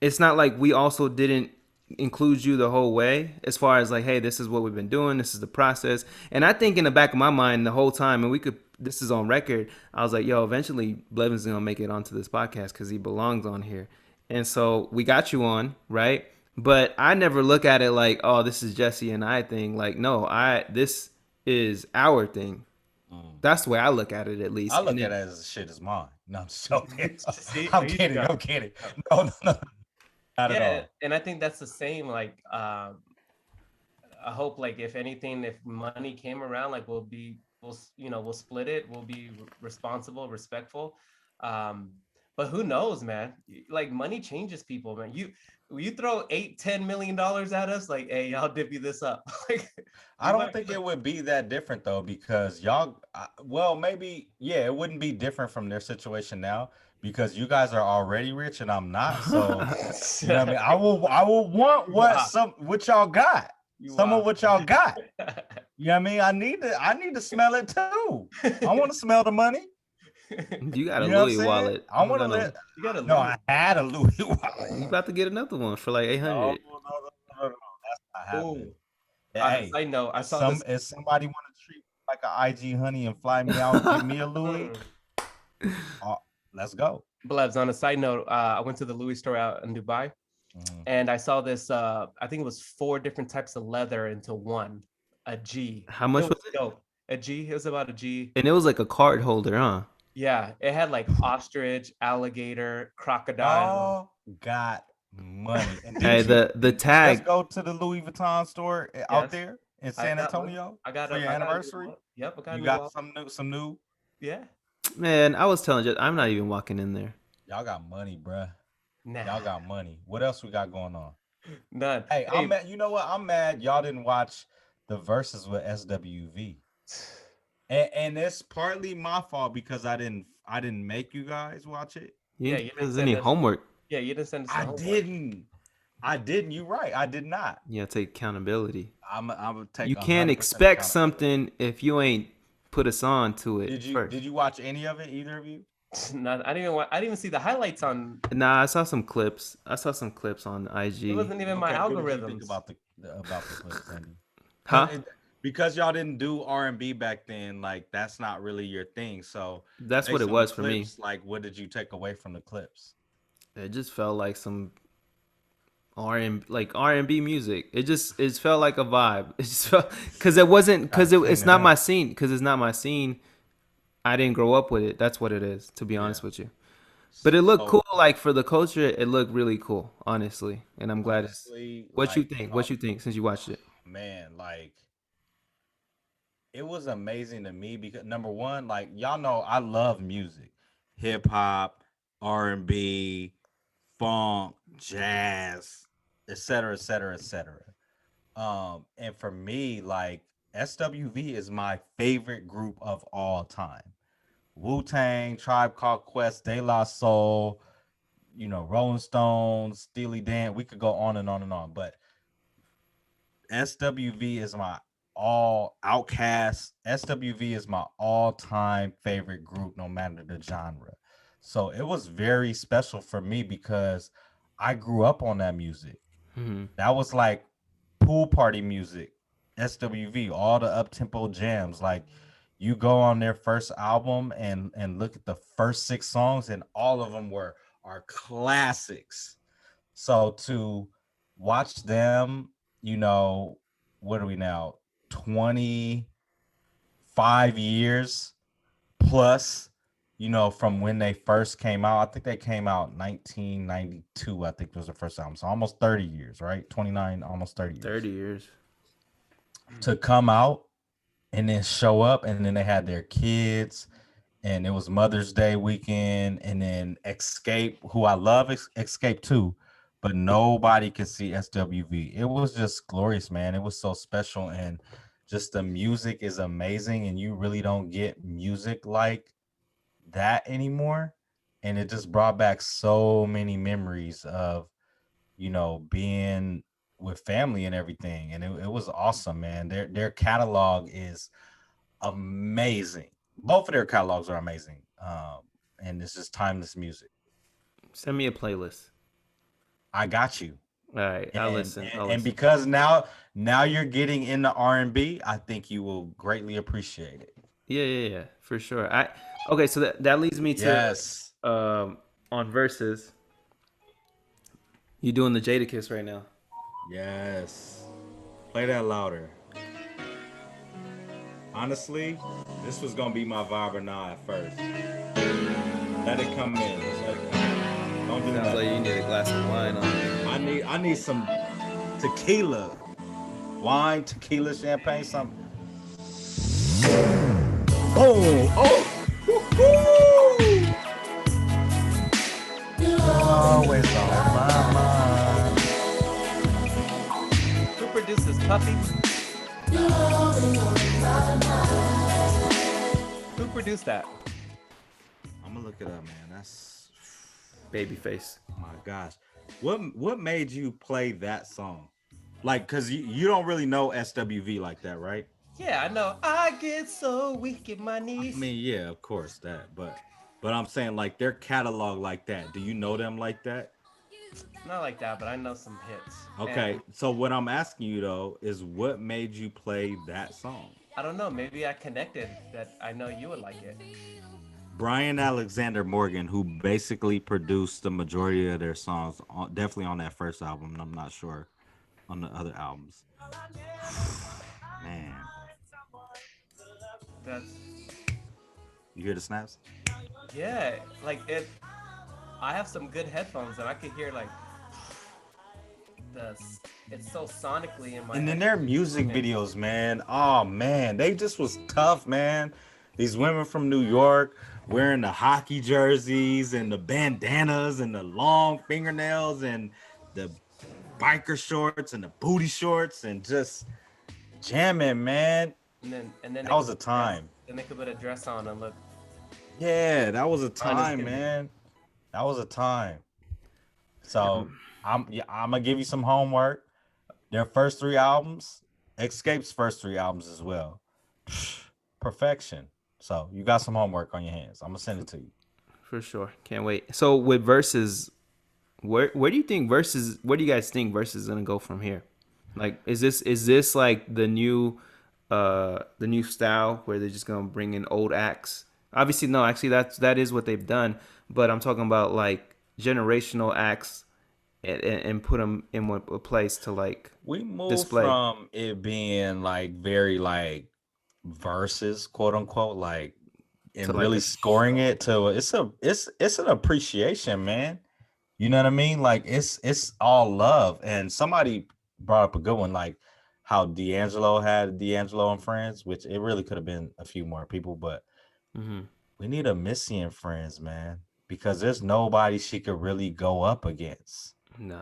it's not like we also didn't include you the whole way as far as like, hey, this is what we've been doing, this is the process. And I think in the back of my mind the whole time, and we could, this is on record, I was like, yo, eventually Blevin's gonna make it onto this podcast because he belongs on here. And so we got you on, right? But I never look at it like, oh, this is Jesse and I thing. Like, no, this is our thing. Mm. That's the way I look at it, at least. I look And at it then, as shit is mine. No, I'm just joking. See, I'm there you kidding. go. I'm kidding. No, no, no, not at Yeah, all. and I think that's the same. Like, I hope, like, if anything, if money came around, like, we'll split it. We'll be responsible, respectful. Um, but who knows, man? Like, money changes people, man. You throw $8-10 million at us, like, hey, y'all divvy this up. Like, I don't think it would be that different though, because y'all, well, maybe, yeah, it wouldn't be different from their situation now because you guys are already rich and I'm not. So, you know what I mean? I will want what y'all got. Some of what y'all got. You know what I mean? I need to smell it too. I want to smell the money. you got a You know Louis what I'm saying? wallet. I want to let. You got a No, Louis. I had a Louis wallet. You about to get another one for like 800. No, that's not happening. Ooh. Hey, I know. I if saw this. if somebody want to treat me like an IG honey and fly me out, give me a Louis. Let's go. Blevs, on a side note, I went to the Louis store out in Dubai, and I saw this. I think it was 4 different types of leather into one. A G. How much was it? Dope. A G. It was about a G. And it was like a card holder, huh? Yeah, it had like ostrich, alligator, crocodile. Y'all got money. And Hey, the let's tag. go to the Louis Vuitton store out Yes. there in I San got one. Antonio I got for your I got a new anniversary. one. Yep, I got a You new got one. some new. Yeah. Man, I was telling you, I'm not even walking in there. Y'all got money, bruh. Nah. Y'all got money. What else we got going on? None. Hey, I'm mad. You know what? I'm mad y'all didn't watch the verses with SWV. And it's partly my fault because I didn't make you guys watch it. You Yeah, didn't you give didn't us any send us. homework. Yeah, you didn't send us the I homework. didn't. I didn't. You're right. I did not. You gotta take accountability. I'm gonna take. You can't 100% expect accountability. something if you ain't put us on to it first. Did you watch any of it? Either of you? Not, I didn't even see the highlights on. Nah, I saw some clips. I saw some clips on IG. It wasn't even my What did you think algorithms. about the clips, Andy? Huh? Because y'all didn't do R&B back then, like that's not really your thing. So That's what based it on was the for me. clips, like what did you take away from the clips? It just felt like some R&B music. It felt like a vibe. It just felt because it wasn't because it's not my scene. Because it's not my scene. I didn't grow up with it. That's what it is. To be honest with you. But it looked cool. Like for the culture, it looked really cool. Honestly, and I'm glad it's. What you think? What you think since you watched it? Man, like it was amazing to me because number one, like y'all know I love music, hip hop, R&B, funk, jazz, etc., etc., etc. And for me, like SWV is my favorite group of all time. Wu-Tang, Tribe Called Quest, De La Soul, Rolling Stones, Steely Dan. We could go on and on and on, but SWV is my all Outcast. SWV is my all-time favorite group, no matter the genre. So it was very special for me because I grew up on that music. Mm-hmm. That was like pool party music. SWV, all the up-tempo jams. Like you go on their first album and look at the first 6 songs, and all of them are classics. So to watch them, what are we now? 25 years plus, from when they first came out. I think they came out 1992, I think was the first album. So almost 30 years, right? 29, almost 30 years. 30 years. To come out and then show up, and then they had their kids, and it was Mother's Day weekend, and then Escape, who I love Escape too, but nobody could see SWV. It was just glorious, man. It was so special, and just the music is amazing, and you really don't get music like that anymore. And it just brought back so many memories of, being with family and everything. And it was awesome, man. Their catalog is amazing. Both of their catalogs are amazing. And it's just timeless music. Send me a playlist. I got you. All right, I'll listen. I'll And listen. because now you're getting into R&B, I think you will greatly appreciate it. Yeah, for sure. Okay, so that leads me to Yes. on verses. You doing the Jada Kiss right now? Yes. Play that louder. Honestly, this was gonna be my vibe or not at first. Let it come in. Just let it come in. Don't do Sounds like you nothing. need a glass of wine on. I need some tequila. Wine, tequila, champagne, something. Boom! Oh! Woo-hoo! Always on my mind. Who produces Puppy? Who produced that? I'm gonna look it up, man. That's Babyface. my gosh. What made you play that song? Like, cause you don't really know SWV like that, right? Yeah, I know. I get so weak in my I knees. mean, yeah, of course that, but I'm saying like their catalog like that. Do you know them like that? Not like that, but I know some hits. Okay, And so what I'm asking you though is what made you play that song? I don't know. Maybe I connected that I know you would like it. Brian Alexander Morgan, who basically produced the majority of their songs, definitely on that first album, and I'm not sure on the other albums. Man, That's you hear the snaps? yeah. Like it. I have some good headphones, and I could hear like the. It's so sonically in my. And then their music videos, man. Oh man, they just was tough, man. These women from New York wearing the hockey jerseys and the bandanas and the long fingernails and the biker shorts and the booty shorts and just jamming, man. And then That was a time. Then they could put a dress on and look. Yeah, that was a Honest time, to me. man. That was a time. So I'm gonna give you some homework. Their first three albums, Escape's first three albums as well. Perfection. So you got some homework on your hands. I'm gonna send it to you. For sure. Can't wait. So with verses, where do you think verses? Where do you guys think verses is gonna go from here? Like, is this like the new style where they're just gonna bring in old acts? Obviously, no. Actually, that is what they've done. But I'm talking about like generational acts and put them in one a place to like We moved display from it being like very like verses, quote unquote, like to and like really a scoring it to it's an appreciation, man. You know what I mean? Like it's all love. And somebody brought up a good one, like how D'Angelo had D'Angelo and Friends, which it really could have been a few more people, but Mhm. we need a Missy and Friends, man, because there's nobody she could really go up against. Nah.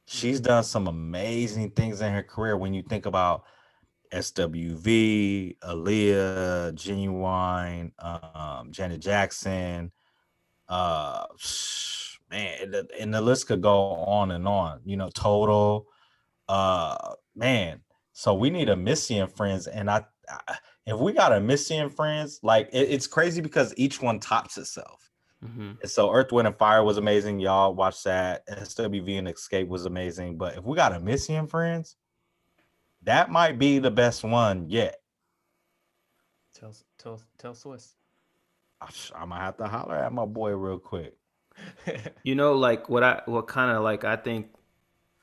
She's done some amazing things in her career when you think about SWV, Aaliyah, Genuine, Janet Jackson, man, and the list could go on and on. You know, Total, man. So we need a Missy and Friends, and if we got a Missy and Friends, like it's crazy because each one tops itself. Mhm. And so Earth, Wind, and Fire was amazing. Y'all watch that. SWV and Escape was amazing. But if we got a Missy and Friends, that might be the best one yet. Tell Swiss. I'm gonna have to holler at my boy real quick. You know, like what kind of like I think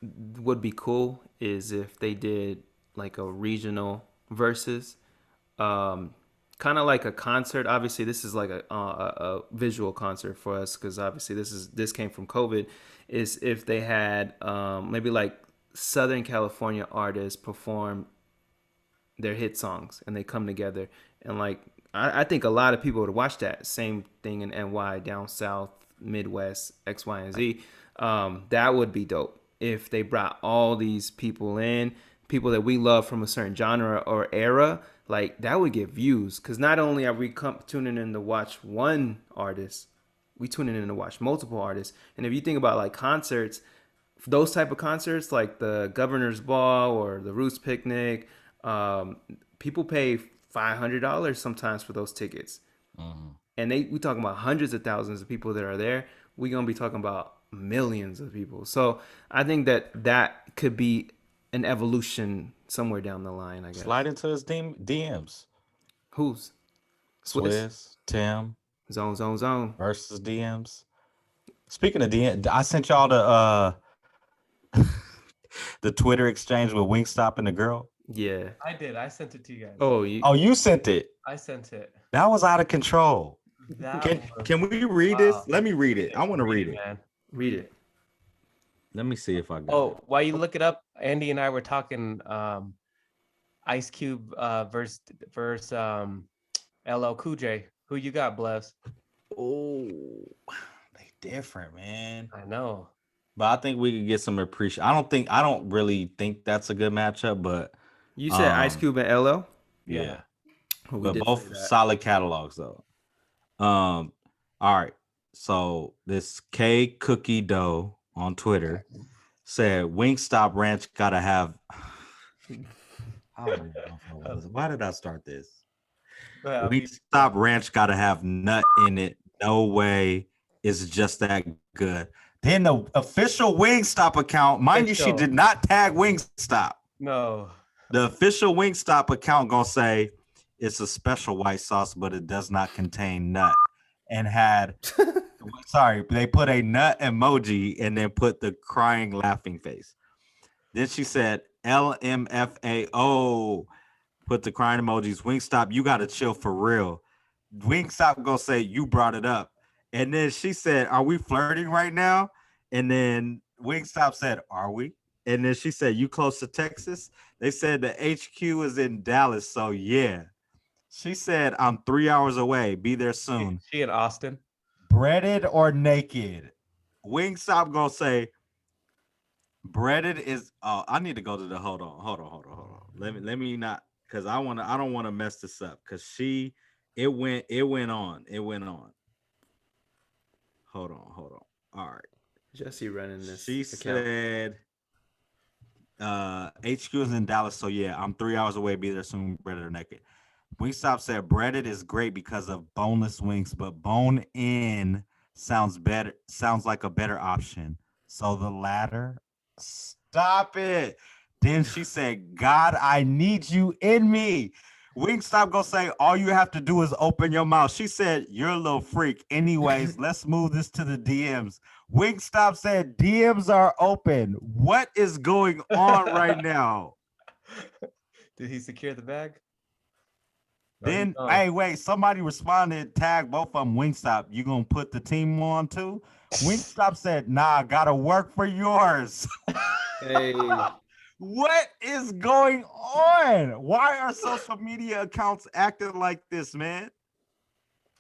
would be cool is if they did like a regional versus, kind of like a concert. Obviously, this is like a visual concert for us because obviously this came from COVID. Is if they had maybe like Southern California artists perform their hit songs and they come together and like I think a lot of people would watch that. Same thing in NY, down south, Midwest, X, Y, and Z. That would be dope if they brought all these people in, people that we love from a certain genre or era. Like that would get views because not only are we tuning in to watch one artist, we tuning in to watch multiple artists. And if you think about like concerts, those type of concerts like the Governor's Ball or the Roots Picnic, people pay $500 sometimes for those tickets, and we talking about hundreds of thousands of people that are there. We gonna be talking about millions of people. So I think that could be an evolution somewhere down the line, I guess. Slide into his DMs. Who's? Swiss? Swizz, Tim Zone. versus DMs. Speaking of DM, I sent y'all the Twitter exchange with Wingstop and the girl. Yeah. I did. I sent it to you guys. Oh, you sent it. I sent it. That was out of control. Can we read this? Let me read it. I want to read it. Man. Read it. Let me see if I got it. Oh, while you look it up, Andy and I were talking Ice Cube versus LL Cool J. Who you got, Bless? Oh, they different, man. I know. But I think we could get some appreciation. I don't really think that's a good matchup, but You said Ice Cube and LL? Yeah. We But did both say that. solid catalogs though. All right. So this K Cookie Dough on Twitter said Wingstop Ranch gotta have why did I start this? Wingstop Ranch gotta have nut in it. No way it's just that good. Then the official Wingstop account, mind you, she did not tag Wingstop. No. The official Wingstop account gonna say it's a special white sauce, but it does not contain nut. And had they put a nut emoji and then put the crying laughing face. Then she said LMFAO, put the crying emojis. Wingstop, you gotta chill for real. Wingstop gonna say you brought it up. And then she said, are we flirting right now? And then Wingstop said, are we? And then she said, you close to Texas? They said the HQ is in Dallas, so yeah. She said, I'm 3 hours away. Be there soon. She in Austin. Breaded or naked? Wingstop gonna say, breaded is. Oh, I need to go to the. Hold on. Let me not, because I don't want to mess this up. Because it went on. Hold on. All right. Jesse running this. She account. said, HQ is in Dallas, so yeah, I'm 3 hours away. Be there soon. Breaded or naked? Wingstop said breaded is great because of boneless wings, but bone in sounds like a better option. So the latter, stop it. Then she said, God, I need you in me. Wingstop gonna say, all you have to do is open your mouth. She said, you're a little freak. Anyways, let's move this to the DMs. Wingstop said, DMs are open. What is going on right now? Did he secure the bag? Then, hey, wait, somebody responded, tag both of them, Wingstop. You gonna put the team on too? Wingstop said, nah, gotta work for yours. Hey. What is going on? Why are social media accounts acting like this, man?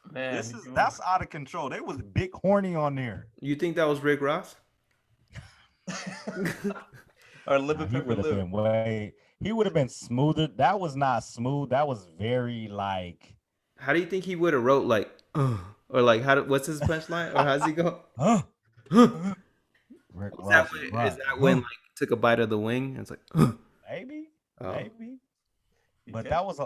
Man, that's out of control. They was big horny on there. You think that was Rick Ross? Or Living Pepper Lou? He would have been smoother. That was not smooth. That was very like. How do you think he would have wrote like, or like what's his punchline, or how's he go? Rick Is Ross, that when like took a bite of the wing? And it's like, maybe. But that was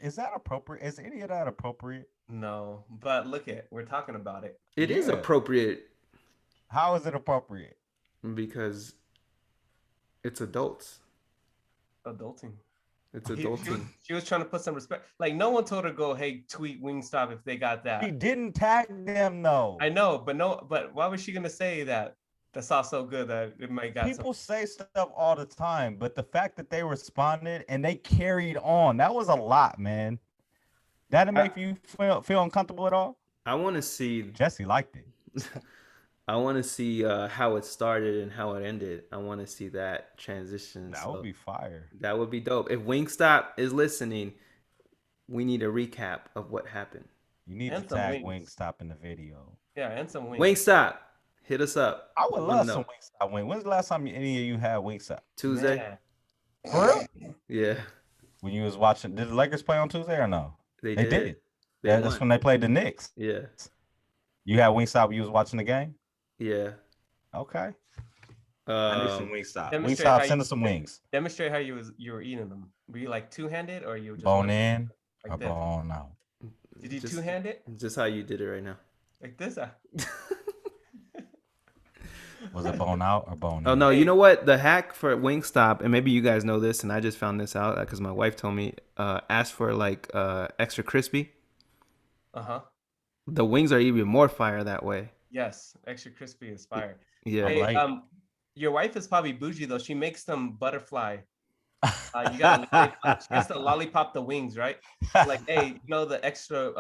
is that appropriate? Is any of that appropriate? No, but we're talking about it. It is appropriate. How is it appropriate? Because it's adults. Adulting. It's adulting. She was trying to put some respect. Like, no one told her to go, hey, tweet Wingstop if they got that. She didn't tag them though. I know, but why was she gonna say that? That sauce so good that it might got people say stuff all the time, but the fact that they responded and they carried on, that was a lot, man. That make you feel uncomfortable at all? I want to see. Jesse liked it. I want to see how it started and how it ended. I want to see that transition. That would be fire. That would be dope. If Wingstop is listening, we need a recap of what happened. You need to tag Wingstop in the video. Yeah, and some wings. Wingstop, hit us up. I would love some Wingstop wing. When's the last time any of you had Wingstop? Tuesday. Yeah. For real? Yeah. When you was watching, did the Lakers play on Tuesday or no? They did. Yeah, that's when they played the Knicks. Yeah. You had Wingstop when you was watching the game? Yeah. Okay. I need some Wingstop. Demonstrate Wingstop, send us some wings. Demonstrate how you were eating them. Were you like two-handed or you were just bone in like or bone out? Did you two-hand it? Just how you did it right now. Like this? Was it bone out or bone Oh in? no, you Hey, know what? The hack for Wingstop, and maybe you guys know this, and I just found this out because my wife told me. Ask for like extra crispy. uh-huh. The wings are even more fire that way. Yes, extra crispy is fire. I Yeah. Hey, like. your wife is probably bougie though. She makes them butterfly. You gotta lollipop. She has to lollipop the wings, right? Like, hey, the extra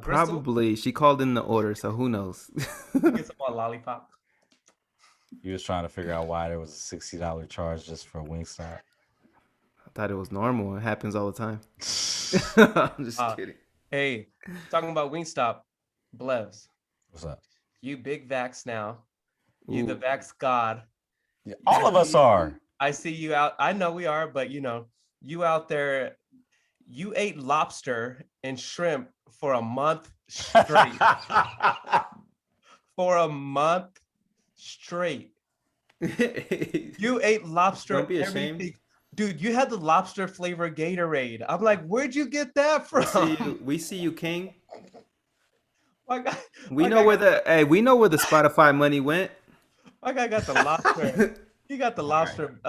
gristle. Probably she called in the order, so who knows? You can I get some more lollipop. He was trying to figure out why there was a $60 charge just for Wingstop. thought it was normal. It happens all the time. I'm just Uh, kidding. hey, talking about Wingstop, Blevs, What's up? you big vax now. You the Ooh. vax god. Yeah, I all of us see, are. I see you out. I know we are, but you out there. You ate lobster and shrimp for a month straight. For a month straight. You ate lobster Don't be ashamed. everything. Dude, you had the lobster flavor Gatorade. I'm like, where'd you get that We see you. from? We see you, King. My guy, We my know guy where got the hey. We know where the Spotify money went. my guy got the lobster. He got the All right. lobster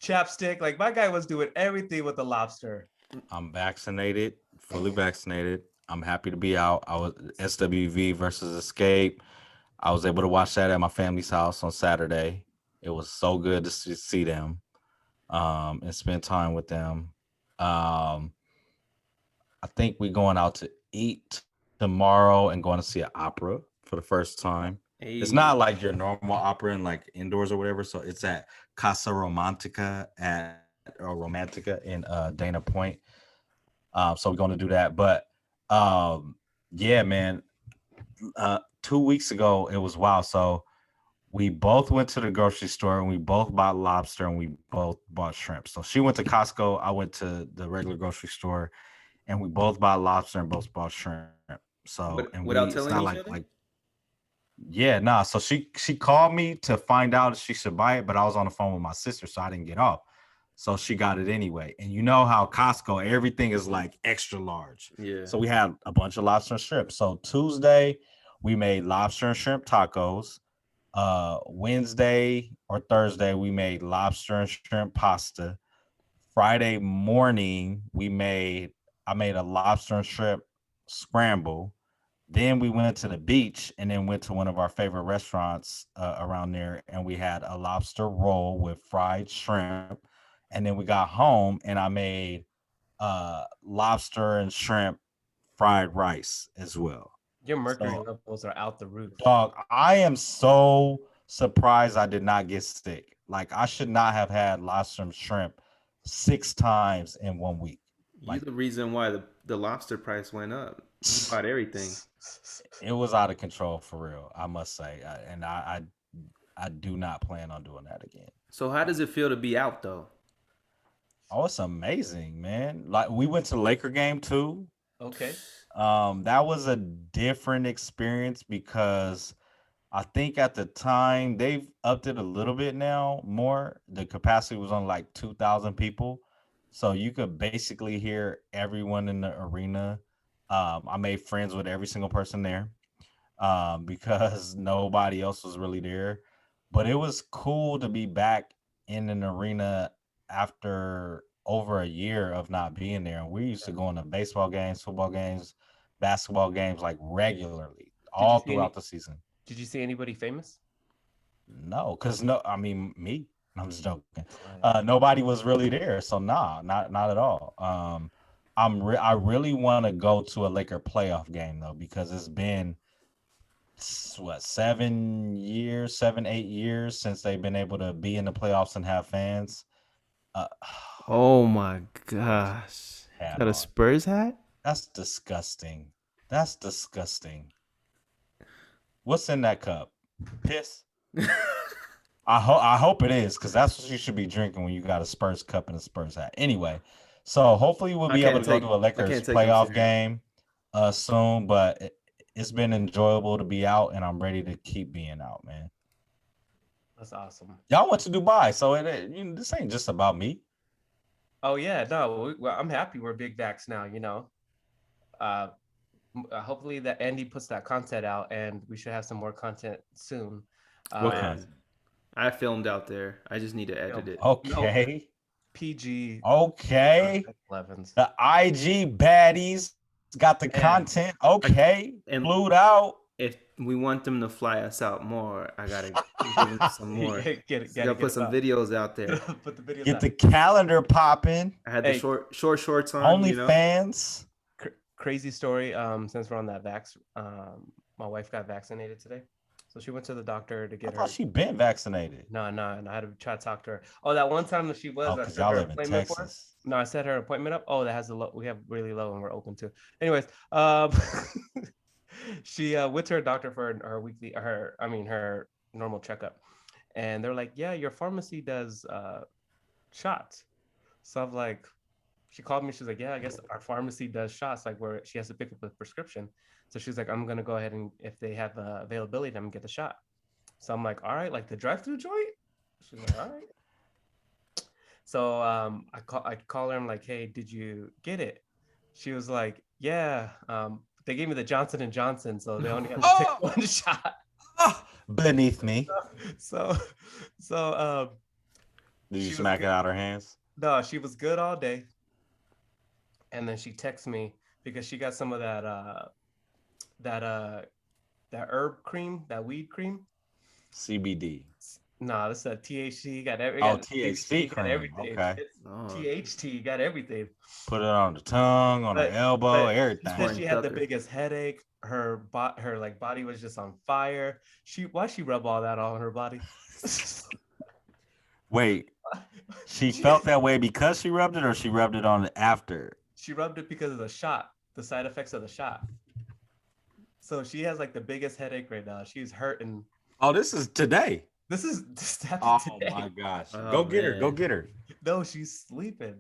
chapstick. Like my guy was doing everything with the lobster. I'm vaccinated, fully vaccinated. I'm happy to be out. I was SWV versus Escape. I was able to watch that at my family's house on Saturday. It was so good to see them and spend time with them. Um, I think we're going out to eat tomorrow and going to see an opera for the first time. It's Hey. not like your normal opera in like indoors or whatever. So it's at Casa Romantica in Dana Point. So we're going to do that. But yeah, man, 2 weeks ago it was wild. So we both went to the grocery store and we both bought lobster and we both bought shrimp. So she went to Costco, I went to the regular grocery store, and we both bought lobster and both bought shrimp. So and we Without it's not telling each like other. yeah, nah. So she called me to find out if she should buy it, but I was on the phone with my sister, so I didn't get off. So she got it anyway. And you know how Costco, everything is like extra large. Yeah. So we had a bunch of lobster and shrimp. So Tuesday, we made lobster and shrimp tacos. Wednesday or Thursday, we made lobster and shrimp pasta. Friday morning, I made a lobster and shrimp scramble. Then we went to the beach and then went to one of our favorite restaurants around there, and we had a lobster roll with fried shrimp. And then we got home and I made lobster and shrimp fried rice as well. Your mercury So, levels are out the roof. dog, I am so surprised I did not get sick. Like, I should not have had lobster and shrimp 6 times in 1 week. You Like, the reason why the lobster price went up. You bought everything. it was out of control for real, I must say. And I do not plan on doing that again. So how does it feel to be out though? Oh, it's amazing, man. Like we went to the Laker game too. Okay. That was a different experience because I think at the time they've upped it a little bit now more. The capacity was on like 2,000 people. So you could basically hear everyone in the arena. I made friends with every single person there because nobody else was really there. But it was cool to be back in an arena after over a year of not being there. And we used to go into baseball games, football games, basketball games like regularly Did you all see throughout any? the season. Did you see anybody famous? No, because no, I mean me. I'm just joking. Oh, Nobody was really there, so nah, not at all. I really want to go to a Laker playoff game though because it's been what 7 years, 7 8 years since they've been able to be in the playoffs and have fans. Uh, Oh my gosh. hat Got a on. Spurs hat? That's disgusting. That's disgusting. What's in that cup? Piss. I hope it is because that's what you should be drinking when you got a Spurs cup and a Spurs hat. Anyway, so hopefully we'll be able to go to a I Lakers can't take them playoff serious. game soon. But it's been enjoyable to be out, and I'm ready to keep being out, man. that's awesome. Y'all went to Dubai, so this ain't just about me. Oh yeah, no, well, I'm happy we're big backs now. Uh, hopefully that Andy puts that content out, and we should have some more content soon. What Um, content? I filmed out there. I just need to edit it. no Okay. PG Okay. 11s. The IG baddies got the Man, content. Okay. And Flued out. if we want them to fly us out more, I gotta give them some more. get it, So gotta get put it some up. videos out there. Put the videos Get out. the calendar popping. I had the Hey, short shorts on. OnlyFans. Crazy story. Since we're on that vax, my wife got vaccinated today, so she went to the doctor to I get her. thought she been vaccinated. No, and I had to try to talk to her. Oh, that one time that she was, Oh, I because set y'all her live in appointment for her. Texas. No, I set her appointment up. Oh, that has a low. We have really low, and we're open to. Anyways, she went to her doctor for her weekly, her normal checkup, and they're like, yeah, your pharmacy does shots. So I'm like, she called me. She's like, yeah, I guess our pharmacy does shots, like where she has to pick up a prescription. So she's like, I'm gonna go ahead and if they have availability, I'm gonna get the shot. So I'm like, all right, like the drive-through joint. She's like, all right. So I call her. I'm like, hey, did you get it? She was like, yeah. They gave me the Johnson and Johnson, so they only had to take one shot. Beneath me. So, so Did you she was smack it good. out her hands? No, she was good all day. And then she texts me because she got some of that herb cream, that weed cream. CBD. No, this is a THC. Got every. Oh, Got THC got cream. everything. Okay. It's Oh, THT. Got everything. Put it on the tongue, on the elbow, But she everything. said she had the Tucker. biggest headache. Her like body was just on fire. Why she rub all that on her body? Wait, she felt that way because she rubbed it, or she rubbed it on after? She rubbed it because of the shot, the side effects of the shot. So she has like the biggest headache right now. She's hurting. Oh, this is today. This happened Oh today. my gosh. Oh, Go get her. Go man. get her. No, she's sleeping.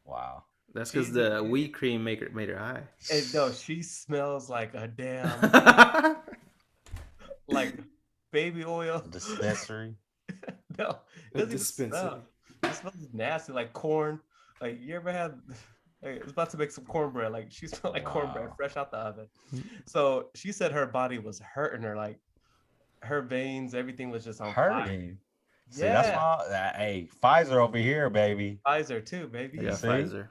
Wow. That's because the weed cream made her high. And no, she smells like a damn like baby oil. Dispensary. No, it doesn't even smell. It smells nasty, like corn. Like you ever had? Like, it's about to make some cornbread. Like she smelled like cornbread fresh out the oven. So she said her body was hurting her, like her veins, everything was just on fire. Hurting. See, that's why. Hey, Pfizer over here, baby. Pfizer too, baby. Yeah, See? Pfizer.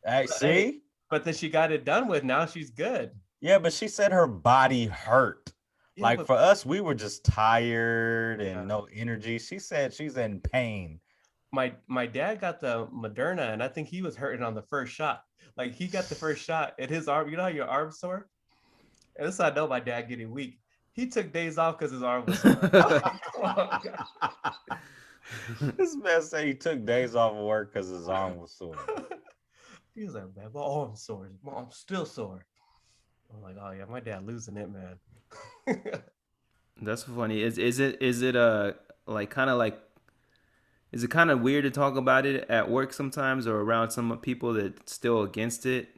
Hey, see? But then she got it done with. Now she's good. Yeah, but she said her body hurt. Yeah, like but for us, we were just tired and no energy. She said she's in pain. my dad got the Moderna, and I think he was hurting on the first shot. Like he got the first shot, and his arm. You know how your arm's sore? And this I know my dad getting weak. He took days off because his arm was sore. Oh, This man said he took days off of work because his arm was sore. He was like, man, my arm's sore. My arm's still sore. I'm like, oh yeah, my dad losing it, man. That's funny. Is it like kind of like, is it kind of weird to talk about it at work sometimes or around some people that still against it?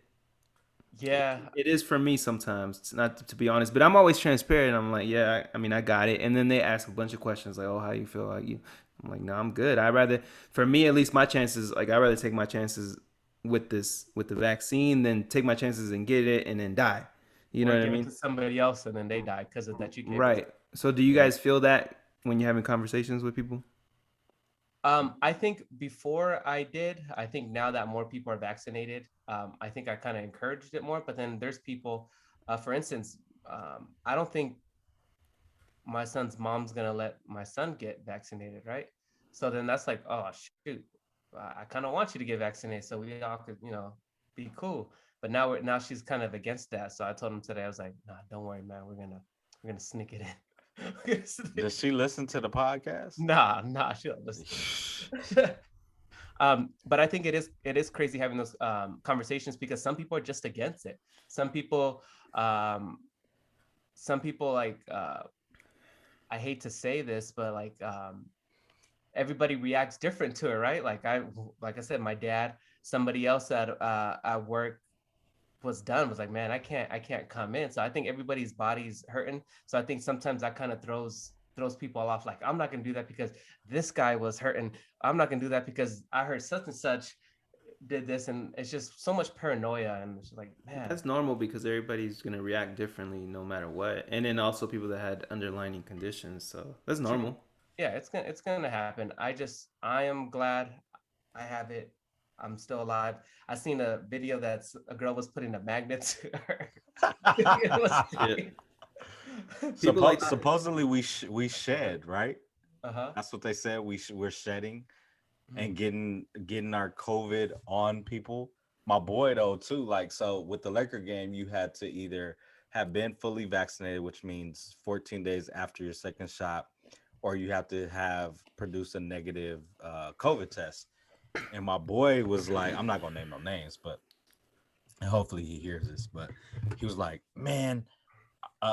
Yeah, it is for me sometimes. It's not, to be honest, but I'm always transparent. I'm like, yeah, I mean, I got it, and then they ask a bunch of questions like, oh, how you feel? Like you? I'm like, no, I'm good. For me at least, my chances, like, I'd rather take my chances with the vaccine than take my chances and get it and then die. You know what I mean? To somebody else and then they die because of that you gave right. it. So do you guys feel that when you're having conversations with people? I think before I did, I think now that more people are vaccinated, I think I kind of encouraged it more. But then there's people, for instance, I don't think my son's mom's gonna let my son get vaccinated, right? So then that's like, oh shoot, I kind of want you to get vaccinated so we all could, be cool. But now she's kind of against that. So I told him today, I was like, nah, don't worry, man, we're gonna sneak it in. Does she listen to the podcast? Nah, she don't listen. But I think it is crazy having those conversations because some people are just against it. Some people like I hate to say this, but like everybody reacts different to it, right? Like I said, my dad, somebody else at work was like, man, I can't come in. So I think everybody's body's hurting. So I think sometimes that kind of throws people off. Like, I'm not gonna do that because this guy was hurting. I'm not gonna do that because I heard such and such. did this, and it's just so much paranoia, and it's just like, man, That's normal because everybody's gonna react differently no matter what, and then also people that had underlying conditions. So that's true. normal. Yeah, it's gonna happen. I am glad I have it. I'm still alive. I seen a video that's a girl was putting a magnet to her. It was Shit. great. People like Supposedly we shed, right? Uh-huh. That's what they said. We're shedding Mhm. and getting our COVID on people. My boy though too, like so with the Laker game, you had to either have been fully vaccinated, which means 14 days after your second shot, or you have to have produced a negative COVID test. And my boy was like, I'm not gonna name no names, but and hopefully he hears this, but he was like, man,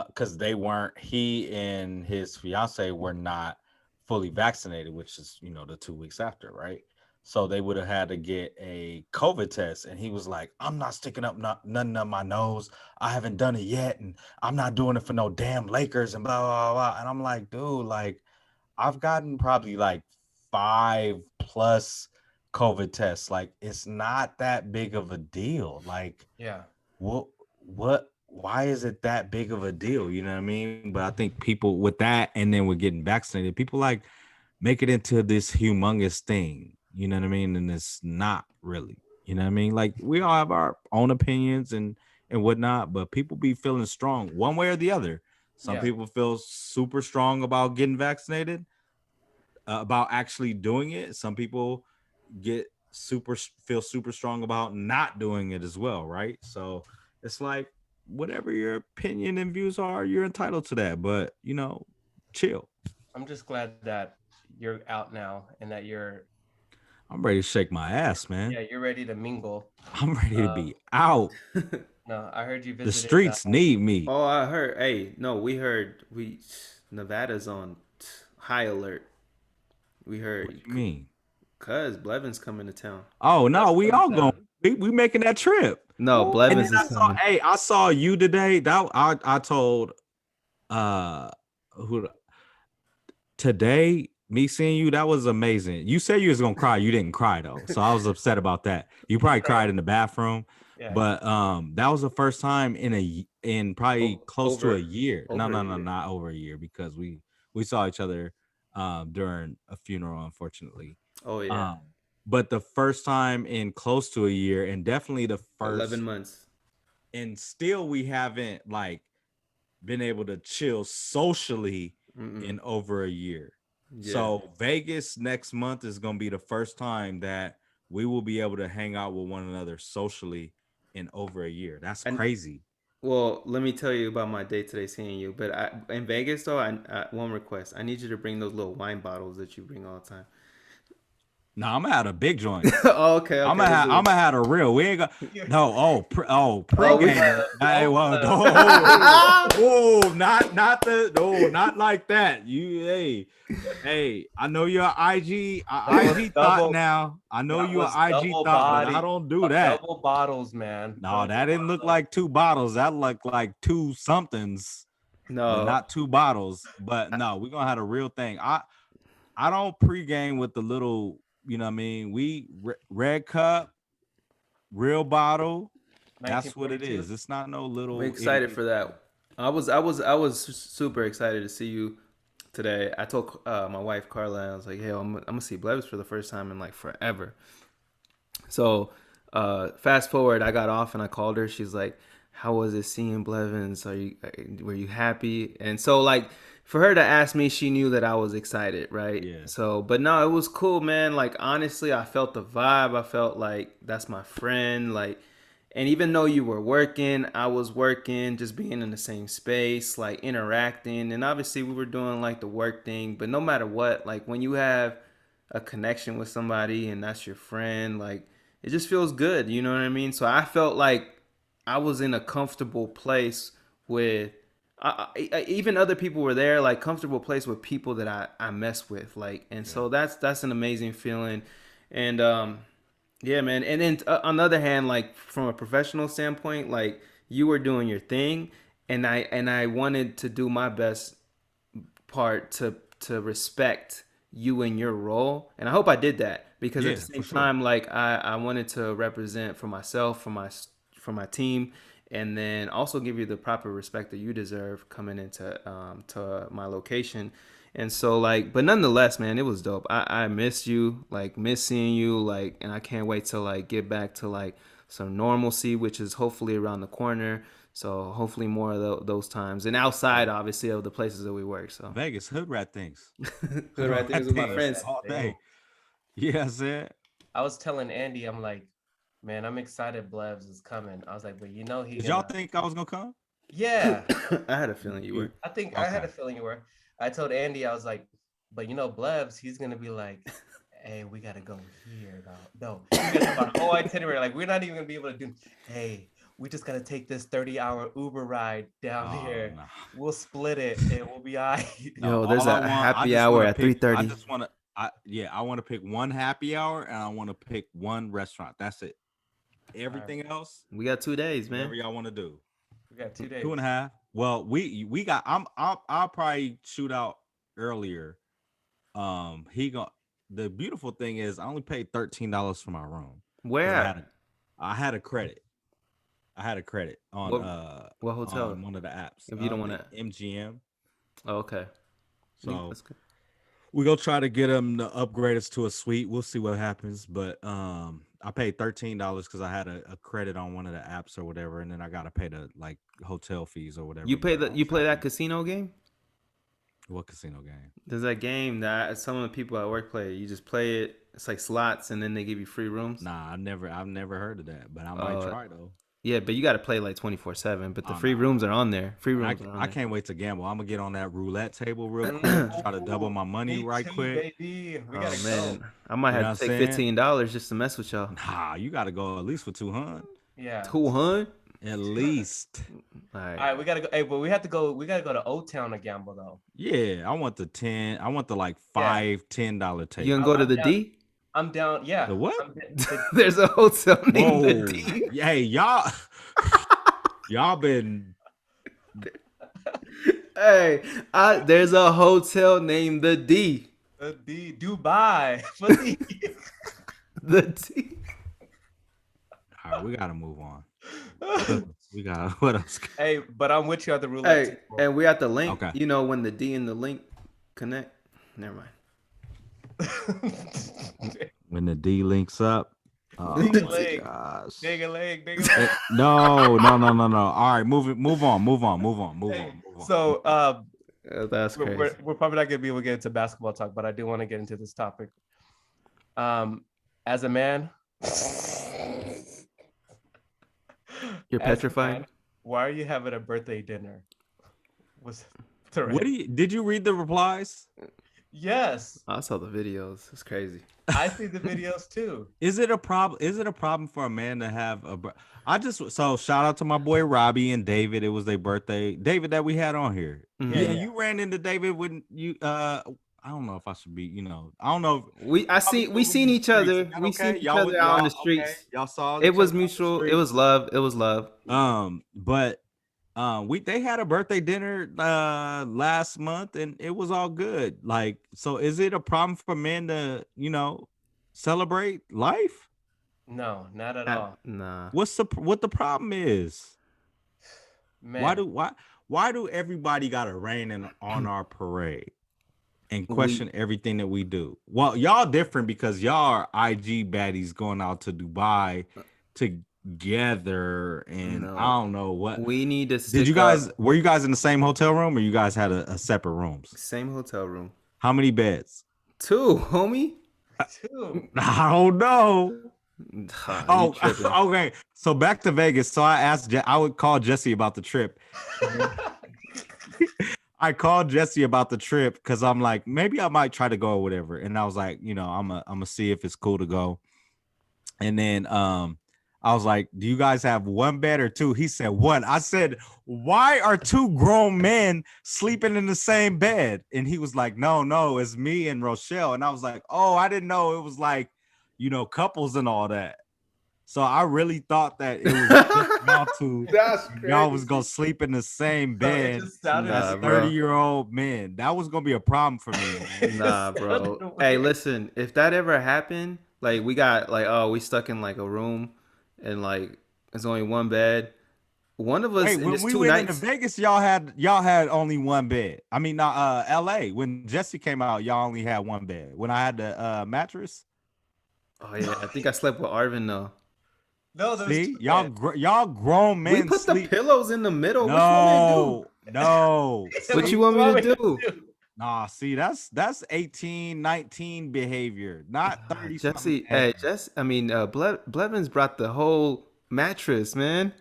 because they weren't, he and his fiance were not fully vaccinated, which is, the 2 weeks after, right? So they would have had to get a COVID test. And he was like, I'm not sticking up nothing up my nose. I haven't done it yet. And I'm not doing it for no damn Lakers and blah, blah, blah. And I'm like, dude, like, I've gotten probably like 5+ COVID tests. Like, it's not that big of a deal. Like, Yeah. why is it that big of a deal? You know what I mean? But I think people with that and then with getting vaccinated, people like make it into this humongous thing. You know what I mean? And it's not really. You know what I mean? Like we all have our own opinions and whatnot, but people be feeling strong one way or the other. Some Yeah. people feel super strong about getting vaccinated, about actually doing it. Some people get feel super strong about not doing it as well, right? So it's like whatever your opinion and views are, you're entitled to that. But chill. I'm just glad that you're out now and that you're I'm ready to shake my ass, man. yeah, you're ready to mingle. I'm ready to Um, be out. no, I heard you The visited streets need me. Oh, I heard. Hey, no, we heard. Nevada's on high alert. We What heard you mean? cuz Blevin's coming to town. Oh no, Let's we come all going. down. We making that trip. No, Ooh, And then Blevins is I saw, coming. hey, I saw you today. That I told who today, me seeing you, that was amazing. You said you was gonna cry. You didn't cry though. So I was upset about that. You he probably cried. cried in the bathroom. Yeah. But that was the first time in probably close to a Over year. No, over a no, no, year. not over a year because we saw each other during a funeral, unfortunately. Oh yeah. Um, but the first time in close to a year, and definitely the 11 first, months. and still we haven't like been able to chill socially Mm-mm. in over a year. Yeah. So Vegas next month is going to be the first time that we will be able to hang out with one another socially in over a year. That's And crazy. well, let me tell you about my day today seeing you. But in Vegas though, I one request. I need you to bring those little wine bottles that you bring all the time. No, I'm gonna have a big joint. Oh, okay, okay, let's do I'm it. gonna have a real. We ain't gonna. Yeah. No. Oh, we. Pregame. Hey, Don't, well, not the. No, not like that. Hey. I know you're an those IG thought double now. I know that you're was an IG double thought, but I body, don't do that. double bottles, man. No, Double that didn't look bottles. like two bottles. That looked like two somethings, but No. not two bottles. But no, we're gonna have a real thing. I don't pregame with the little. You know what I mean? Red cup, real bottle. That's what it 1942. is. It's not no I'm little itty excited bitty for that. thing. I was super excited to see you today. I told my wife Carla, I was like, "Hey, I'm gonna see Blevis for the first time in like forever." So, fast forward, I got off and I called her. She's like, "How was it seeing Blevins? Were you happy?" And so, like, for her to ask me, she knew that I was excited, right? Yeah. So, but no, it was cool, man. Like, honestly, I felt the vibe. I felt like that's my friend. Like, and even though you were working, I was working, just being in the same space, like interacting. And obviously, we were doing like the work thing. But no matter what, like when you have a connection with somebody and that's your friend, like it just feels good. You know what I mean? So I felt like I was in a comfortable place with. Even other people were there, like comfortable place with people that I mess with, like, and Yeah. so that's an amazing feeling, and yeah, man. And then on the other hand, like from a professional standpoint, like you were doing your thing, and I wanted to do my best part to respect you in your role. And I hope I did that because at Yeah, the for same sure. time, like I wanted to represent for myself, for my team, and then also give you the proper respect that you deserve coming into to my location. And so like, but nonetheless, man, it was dope. I miss you, like miss seeing you, like, and I can't wait to like get back to like some normalcy, which is hopefully around the corner. So hopefully more of those times, and outside, Hey, obviously, of the places that we work. So Vegas hood rat things. good right Hood things rat with my Hood things friends. rat all thing. day. Yeah, I said. I was telling Andy, I'm like, man, I'm excited Blevs is coming. I was like, but he Did y'all gonna, think I was gonna come? yeah. I had a feeling you were. I think I had Okay. a feeling you were. I told Andy, I was like, but Blevs, he's gonna be like, hey, we gotta go here. No, you guys have a whole itinerary. Like, we're not even gonna be able to do. Hey, we just gotta take this 30-hour Uber ride down Oh here. no. We'll split it, and we'll be all right. No, Yo, there's all I a want, I happy just hour want to at pick. I 3:30. just want to. I want to pick one happy hour, and I want to pick one restaurant. That's it. All right, Everything else, We got 2 days, man. whatever y'all want to do. we got 2 days. 2.5. Well, we got. I'll probably shoot out earlier. He got the beautiful thing is I only paid $13 for my room because Where? I had a credit. I had a credit What what hotel? on one of the apps. If you don't I want think to. MGM. Oh, okay. So That's good. we go try to get him to upgrade us to a suite. We'll see what happens. But I paid $13 because I had a credit on one of the apps or whatever, and then I gotta pay the like hotel fees or whatever. But You play that casino game? what casino game? There's that game that some of the people at work play. You just play it. It's like slots, and then they give you free rooms. Nah, I've never heard of that, but I might Uh, try though. yeah, but you got to play like 24/7. But the Oh free no, rooms are on there. Free and rooms are on I there. can't wait to gamble. I'm gonna get on that roulette table real quick, try to double Ooh, my money me right too, quick. baby. We Oh gotta man, go. I might You know what have I'm to take saying? $15 just to mess with y'all. Nah, you gotta go at least for 200. Yeah. 200. At least. All All right. right, we gotta go. Hey, but we have to go. We gotta go to Old Town to gamble though. Yeah, I want the 10. I want the like Yeah. $5, $10 You gonna table. go to I'm the down. D? I'm down. Yeah. The what? There's a hotel named the Whoa. D. Hey, y'all been Hey, there's a hotel named the D. The Dubai. For the- The D. all right, we gotta move on. We got what else? Hey, but I'm with you on the roulette Hey, table. and we at the link. Okay. You know when the D and the link connect. Never mind. When the D links up. Oh Big my leg. gosh. Big leg. No. All right, move on. So That's crazy. we're probably not gonna be able to get into basketball talk, but I do want to get into this topic. As a man, You're as a petrified. man, why are you having a birthday dinner? Was What did you read the replies? Yes, I saw the videos. It's crazy. I see the videos too. Is it a problem? Is it a problem for a man to have so shout out to my boy Robbie and David. It was their birthday. David that we had on here. Mhm. Yeah, Yeah. you ran into David when you I don't know if I should be, I don't know. We seen each other. We seen each other out on the streets. Okay. Y'all saw It each was other on the mutual. It streets? was love. It was love. But they had a birthday dinner last month and it was all good. Like, so is it a problem for men to, celebrate life? No, not at all. Nah. What the problem is? Man, Why do everybody gotta rain on our parade and question everything that we do? Well, y'all different because y'all are IG baddies going out to Dubai together, and No. I don't know what. We need to. Were you guys in the same hotel room, or you guys had a separate rooms? Same hotel room. How many beds? 2, homie. too. I don't know. Oh, Okay. So back to Vegas. So I would call Jesse about the trip. I called Jesse about the trip because I'm like, maybe I might try to go or whatever. And I was like, I'm gonna see if it's cool to go. And then I was like, do you guys have one bed or two? He said, one. I said, why are two grown men sleeping in the same bed? And he was like, no, it's me and Rochelle. And I was like, oh, I didn't know it was like, couples and all that. So I really thought that it was just y'all two. That's Y'all was crazy. gonna sleep in the same No, it bed just sounded Nah, as weird. bro. 30-year-old men. That was gonna be a problem for me, man. It Nah, just bro. sounded Hey, weird. listen, if that ever happened, like we got like, oh, we stuck in like a room and like there's only one bed. One of us Wait, and when it's we two went into nights. Vegas, y'all had only one bed. I mean, not LA. When Jesse came out, y'all only had one bed. When I had the mattress, Oh yeah, I think I slept with Arvin though. No, there was see, two beds. y'all grown We men put the sleep. pillows in the middle. What you want me to do? No. What you See, want me to What do? do? nah, see, that's 18, 19 behavior, not 30 something. Jesse, hey, Blevins brought the whole mattress, man.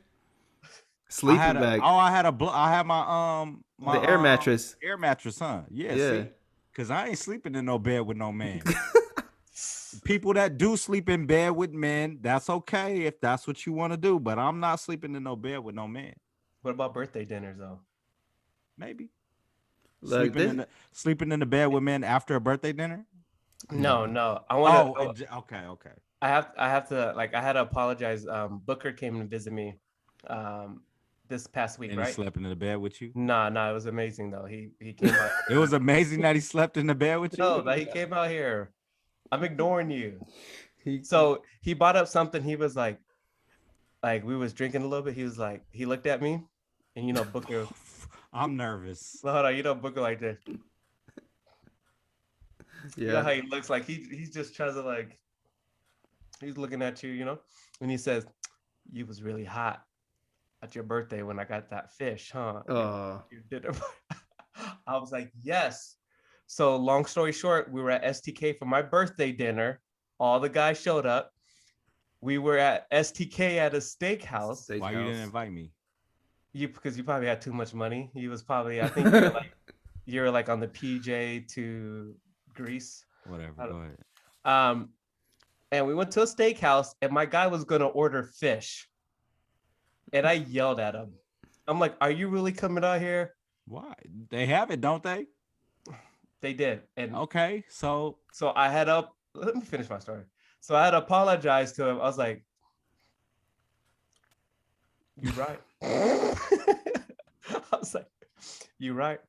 Sleeping bag, I had the air mattress. air mattress, huh? Yeah, Yeah. see, because I ain't sleeping in no bed with no man. People that do sleep in bed with men, that's okay if that's what you want to do, but I'm not sleeping in no bed with no man. What about birthday dinners though? Maybe Look, this. sleeping in the bed with men after a birthday dinner. No, No. no. I want Oh, to. okay. I have to like. I had to apologize. Booker came and visit me, this past week, And he right? slept in the bed with you. Nah. It was amazing though. He came out. It was amazing that he slept in the bed with you. No, that he came out here. I'm ignoring you. He, So he brought up something. He was like we was drinking a little bit. He was like, he looked at me, and you know Booker. I'm nervous. Hold on, you know Booker like this. You know how yeah. he looks like he's just trying to like. He's looking at you, you know, and he says, "You was really hot at your birthday when I got that fish, huh?" You did it. I was like, yes. So long story short, we were at STK for my birthday dinner. All the guys showed up. We were at STK at a steakhouse. Why you didn't invite me? Because you probably had too much money. He was probably, I think you were like on the PJ to Greece. Whatever. Go ahead. And we went to a steakhouse, and my guy was gonna order fish, and I yelled at him. I'm like, "Are you really coming out here?" Why? They have it, don't they? They did, and Okay, so I had up. Let me finish my story. So I had to apologize to him. I was like, "You're right." I was like, "You're right."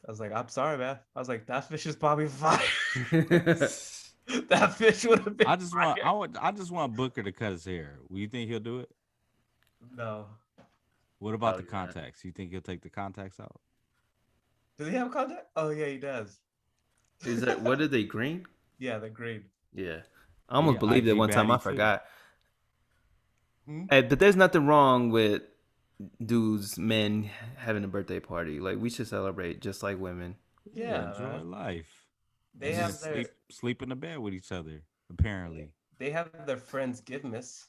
I was like, "I'm sorry, man." I was like, "That fish is probably fire." That fish would have been. I just want Booker to cut his hair. Will you think he'll do it? No. What about the yeah. contacts? You think he'll take the contacts out? Does he have contact? Oh yeah, he does. Is that what are they green? Yeah, the green. Yeah. I almost Yeah, believed it IG one time. I baddie too. forgot. Hmm? Hey, but there's nothing wrong with dudes, men having a birthday party. Like we should celebrate just like women. Yeah, enjoy man. life. They And have then their sleep in the bed with each other. Apparently, they have their friends Givmas.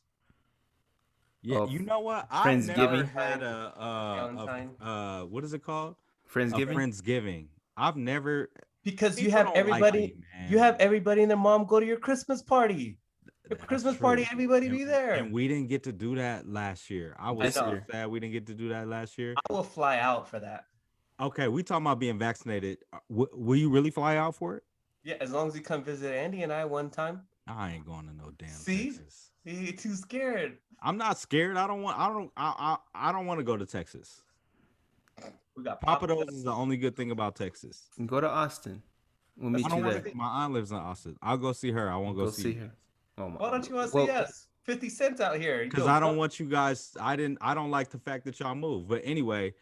yeah. Oh, You know what? I've Friendsgiving? never had Valentine. what is it called? A Friendsgiving? Friendsgiving. I've never. Because you People have don't like everybody, me, man. you have everybody and their mom go to your Christmas party. Your That's Christmas true. party, everybody be And there. we didn't get to do that last year. I was This so year. sad we didn't get to do that last year. I will fly out for that. Okay, we talking about being vaccinated. Will you really fly out for it? Yeah, as long as you come visit Andy and I one time. I ain't going to no damn See? Texas. You're too scared. I'm not scared. I don't want to go to Texas. We got Papa Do's is the only good thing about Texas. Go to Austin. We'll meet I don't you want there. to. My aunt lives in Austin. I'll go see her. I won't go see her. Oh my. Why don't you want to Well, see us? 50 cents out here. You because go, I don't want you guys. I don't like the fact that y'all move. But anyway,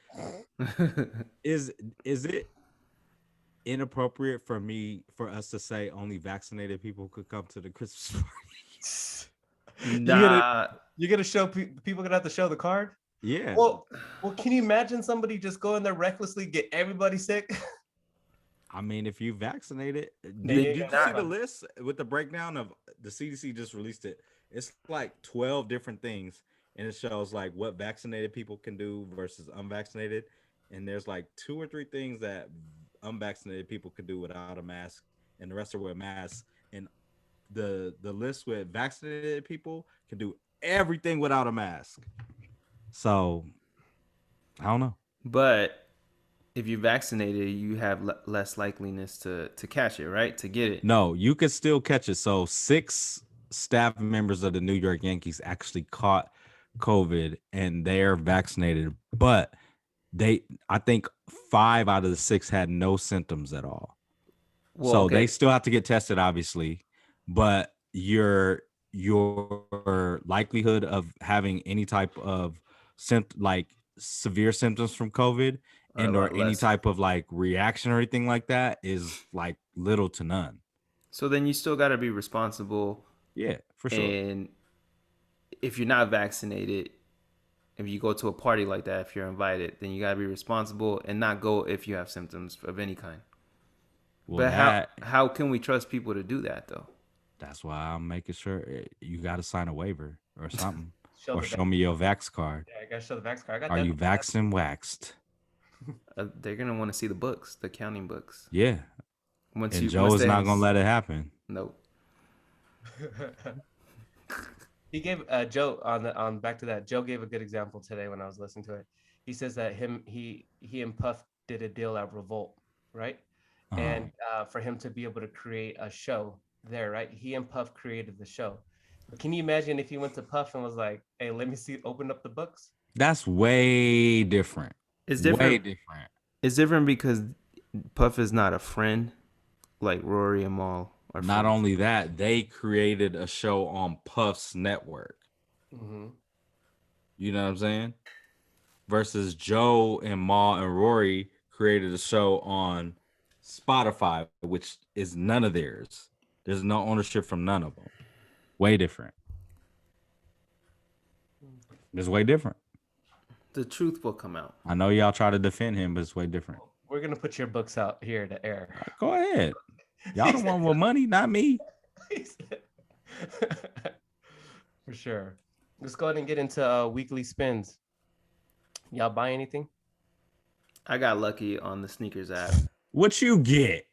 is it inappropriate for us to say only vaccinated people could come to the Christmas party? Nah. You're gonna show people gonna have to show the card? Yeah. Well, can you imagine somebody just going there recklessly, get everybody sick? I mean, if you vaccinated, They did you ain't see got the none. list with the breakdown of the CDC just released it? It's like 12 different things, and it shows like what vaccinated people can do versus unvaccinated. And there's like 2 or 3 things that unvaccinated people can do without a mask, and the rest are with masks. And the list with vaccinated people can do everything without a mask. So I don't know. But if you're vaccinated, you have less likeliness to catch it, right? To get it. No, you could still catch it. So staff members of the New York Yankees actually caught COVID and they're vaccinated, but I think 5 out of the 6 had no symptoms at all. Well, So they okay. still have to get tested, obviously, but your likelihood of having any type of like severe symptoms from COVID Or a and or lot any less. type of like reaction or anything like that is like little to none. So then you still got to be responsible. Yeah, for sure. And if you're not vaccinated, if you go to a party like that, if you're invited, then you got to be responsible and not go if you have symptoms of any kind. Well, But how can we trust people to do that though? that's why I'm making sure you got to sign a waiver or something, Show or the show me your vax card. Yeah, I gotta show the vax card. I got Are that. you vaxxed and waxed? They're gonna want to see the books, the accounting books. Yeah, and Joe Once is they not gonna let it happen. Nope. He gave Joe on back to that. Joe gave a good example today when I was listening to it. He says that he and Puff did a deal at Revolt, right? And for him to be able to create a show there, right? He and Puff created the show. But can you imagine if he went to Puff and was like, "Hey, let me see, open up the books." That's way different. It's Way different. different. It's different because Puff is not a friend like Rory and Maul are. Not friends. only that, they created a show on Puff's network. Mm-hmm. You know what I'm saying? Versus Joe and Ma and Rory created a show on Spotify, which is none of theirs. There's no ownership from none of them. Way different. It's way different. The truth will come out. I know y'all try to defend him, but it's way different. We're gonna put your books out here to air. Go ahead. Y'all the one with money, not me. For sure. Let's go ahead and get into weekly spins. Y'all buy anything? I got lucky on the sneakers app. What you get?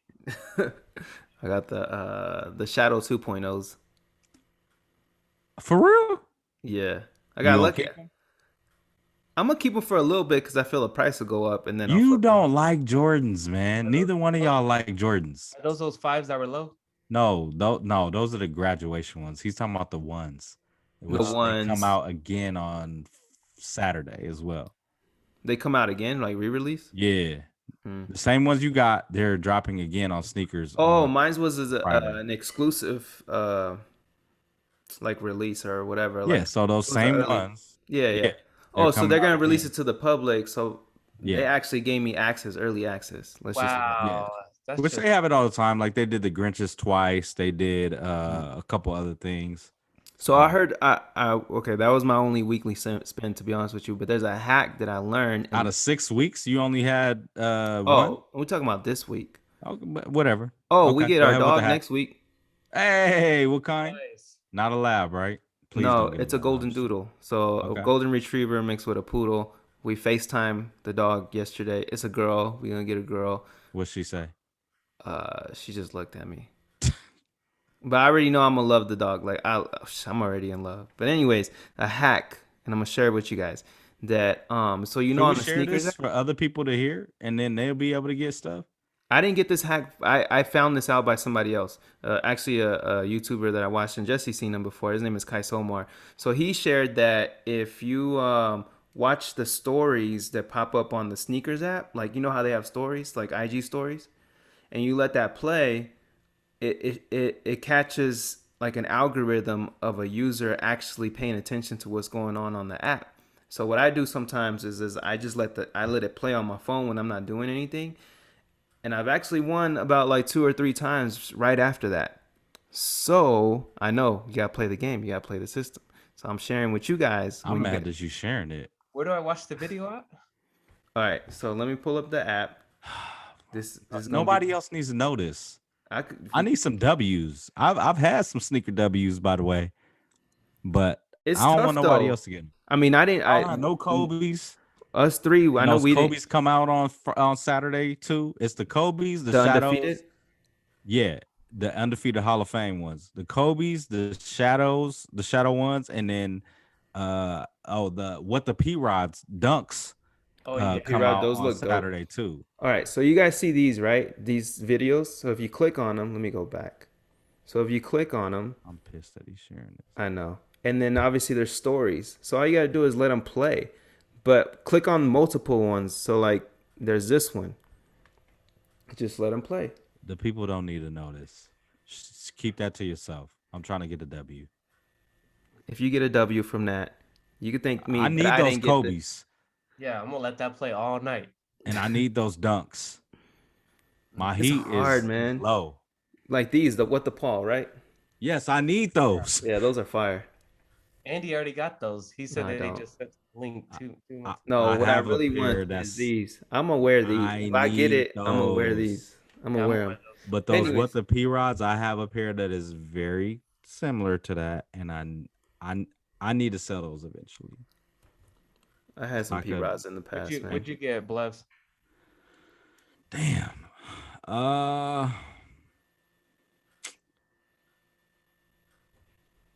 I got the Shadow 2.0s. For real? Yeah, I You got gonna lucky. keep 'em? I'm gonna keep them for a little bit because I feel the price will go up, and then I'll You flip 'em. don't like Jordans, man. Neither one of y'all like Jordans. Are those fives that were low? No, those are the graduation ones. He's talking about the ones, which they ones come out again on Saturday as well. They come out again, like re-release. Yeah, Hmm. the same ones you got. They're dropping again on sneakers. Oh, on mine was Friday. an exclusive, like release or whatever. Yeah, Like, so those those are same early. ones. Yeah. Oh, so coming they're out gonna release again. it to the public. So they Yeah, actually gave me early access. Let's just say that. Wow. That's which just they have it all the time. Like they did the Grinches twice. They did a couple other things. So I heard, okay, that was my only weekly spin, to be honest with you. But there's a hack that I learned. Out of 6 weeks, you only had one. Oh, we're talking about this week. Okay, but whatever. Oh, we Okay, get go our ahead with the dog hack. next week. Hey, what kind? nice. Not a lab, right? Please No, don't get it's a lab. golden doodle. So Okay. a golden retriever mixed with a poodle. We FaceTime the dog yesterday. It's a girl. We're gonna get a girl. What'd she say? She just looked at me. But I already know I'm gonna love the dog. Like I'm already in love. But anyways, a hack, and I'm gonna share it with you guys. That so you know Can on we the share sneakers this app, for other people to hear, and then they'll be able to get stuff? I didn't get this hack. I found this out by somebody else. Actually, a YouTuber that I watched, and Jesse seen him before. His name is Kai Somar. So he shared that if you watch the stories that pop up on the sneakers app, like you know how they have stories, like IG stories, and you let that play, it catches like an algorithm of a user actually paying attention to what's going on the app. So what I do sometimes is I just let it play on my phone when I'm not doing anything. And I've actually won about like 2 or 3 times right after that. So I know you gotta play the game, you gotta play the system. So I'm sharing with you guys. I'm mad that you sharing it. Where do I watch the video at? All right, so let me pull up the app. This is Nobody else needs to know this. I need some W's. I've had some sneaker W's, by the way, but It's I don't tough, want nobody though. else to get them. I mean, I didn't. No Kobe's. Us three. I know Those we Kobe's didn't. come out on Saturday too. It's the Kobe's, the The Shadows. undefeated. Yeah, the undefeated Hall of Fame ones. The Kobe's, the Shadows, the Shadow ones, and then the P Rods Dunks Oh yeah. come P-Rod, out those on look dope. Saturday too. All right, so you guys see these, right? These videos. So if you click on them, let me go back. So if you click on them, I'm pissed that he's sharing this. I know. And then obviously there's stories. So all you gotta do is let them play. But click on multiple ones. So like there's this one. Just let them play. The people don't need to know this. Just keep that to yourself. I'm trying to get a W. If you get a W from that, you could thank me. I but need I those didn't get the- Kobe's, Yeah, I'm gonna let that play all night. and I need those dunks. My It's heat hard, is man. low. Like these, the what the Paul, right? Yes, I need those. Yeah, those are fire. Andy already got those. He said No, I that he don't. just sent the link to I, No, I what I have a really pair want that's. is these. I'm gonna wear these. I If I get need it, I'm gonna wear those. these. I'm Yeah, gonna I'm wear gonna them. wear those. But those Anyways. what the P rods, I have a pair that is very similar to that, and I need to sell those eventually. I had some I P could- rods in the past, man. What'd you get, Blevs? Damn.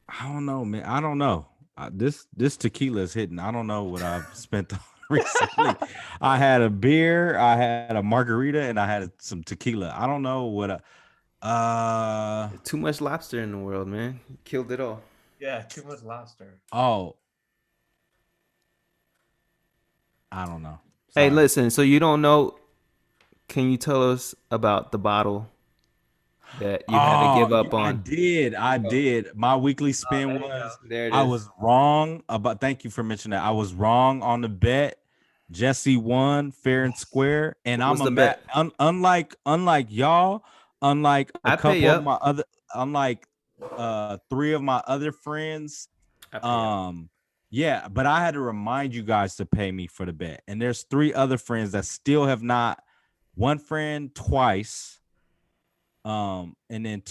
I don't know, man. I don't know. This tequila is hitting. I don't know what I've spent on recently. I had a beer, I had a margarita, and I had some tequila. I don't know what. Too much lobster in the world, man. Killed it all. Yeah, too much lobster. Oh, I don't know. Hey, Sorry. listen. So you don't know? Can you tell us about the bottle that you had to give up I on? did. My weekly spin there you was. There it I is. was wrong about. Thank you for mentioning that. I was wrong on the bet. Jesse won fair and square, and What was I'm a the bet? unlike y'all, unlike a I pay couple of up. my other, unlike three of my other friends. I pay up. Yeah, but I had to remind you guys to pay me for the bet, and there's three other friends that still have not. One friend twice, and then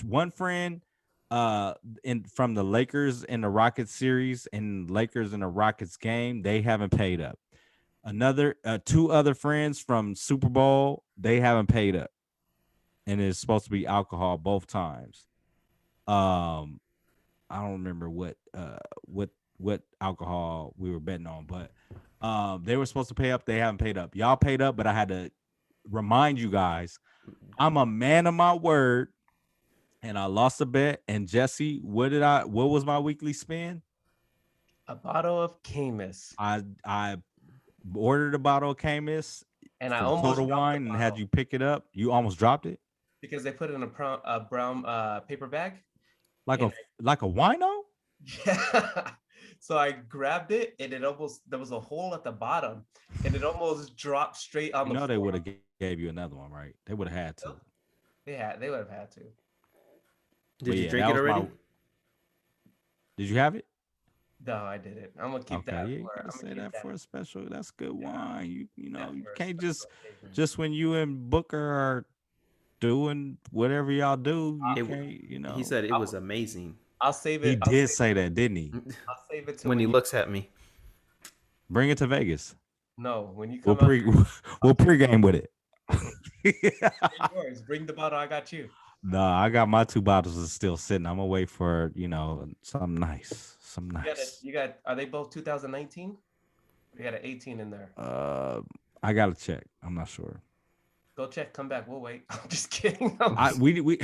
one friend in from the Lakers in the Rockets series and Lakers in the Rockets game, they haven't paid up. Another two other friends from Super Bowl, they haven't paid up, and it's supposed to be alcohol both times. I don't remember what alcohol we were betting on, but they were supposed to pay up, they haven't paid up. Y'all paid up, but I had to remind you guys, I'm a man of my word, and I lost a bet. And Jesse, what was my weekly spin? A bottle of Camus. I ordered a bottle of Camus And I from almost Total dropped the Wine and had bottle you pick it up. You almost dropped it? because they put it in a brown paper bag. Like And a wino? Yeah. So I grabbed it and there was a hole at the bottom and it almost dropped straight on You the know floor. they would have gave you another one, right? They would have had to. They would have had to. Did you yeah, drink that it was already? Did you have it? No, I didn't. I'm gonna keep Okay, that. yeah, you for, I'm gotta gonna say keep that for a special. That's good Yeah. wine. You know, that you for a can't special occasion. just when you and Booker are doing whatever y'all do, you It- can't, you know. He said it was amazing. I'll save He it. did say that, didn't he? I'll save it to When he you, looks at me. Bring it to Vegas. No, when you We'll come we'll pregame with it. out, yours. Bring the bottle. I got you. No, I got my two bottles is still sitting. I'm gonna wait for something nice, some nice. You got. Are they both 2019? We got an 18 in there. I gotta check. I'm not sure. Go check. Come back. We'll wait. I'm just kidding. We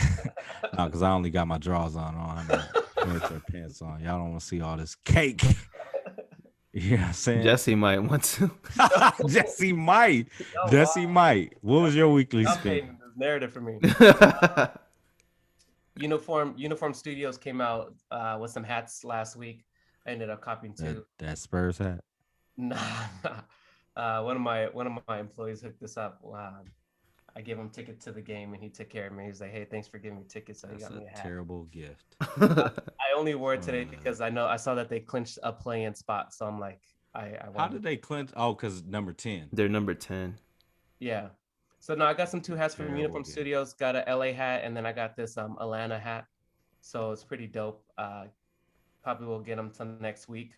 no, because I only got my drawers on. I don't have my military pants on. Y'all don't want to see all this cake. You know what I'm saying? Jesse might want to. Jesse might. Oh, Jesse wow. might. What was your weekly Y'all spin? painting this narrative for me. Uniform Studios came out with some hats last week. I ended up copying two. That Spurs hat. Nah. One of my employees hooked this up. Wow. I gave him ticket to the game and he took care of me. He's like, "Hey, thanks for giving me tickets." So he That's got me a a hat. terrible gift. I only wore it today because I saw that they clinched a play-in spot. So I'm like, I How did they clinch? Oh, because number 10. They're number 10. Yeah. So no, I got some two hats from Terrible Uniform gift. Studios. Got a LA hat and then I got this Atlanta hat. So it's pretty dope. Probably will get them to next week.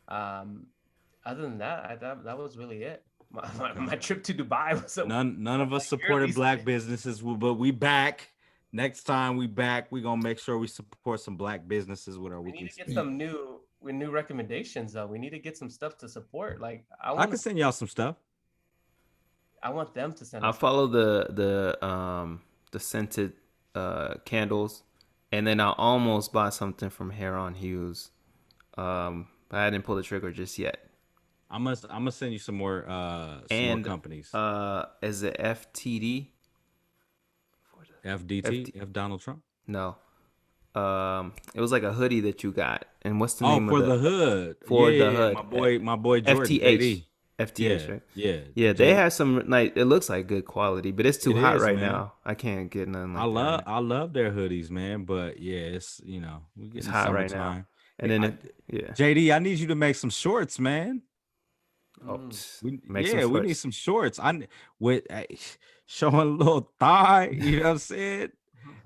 Other than that, that was really it. My trip to Dubai was None of us supported black businesses, but we back. Next time we back, we gonna make sure we support some black businesses with our We weekly need to get spin. some new recommendations though. We need to get some stuff to support. Like I can send y'all some stuff. I want them to send I'll us. follow the scented candles, and then I almost bought something from Hair on Hughes. But I didn't pull the trigger just yet. I'm gonna send you some more And companies. is it FTD? FDT, F Donald Trump. No. It was like a hoodie that you got. And what's the Oh, name for of the hood. for the Yeah, hood? my boy Jordan. FTH. JD. FTH, Yeah, right? yeah, Yeah, they have some like it looks like good quality, but it's too It hot is, right man. now. I can't get nothing like that. Right now. I love their hoodies, man. But yeah, it's we It's getting hot right now. summertime. And then yeah. JD, I need you to make some shorts, man. Oh, We some need shorts. some shorts. With showing a little thigh. You know what I'm saying?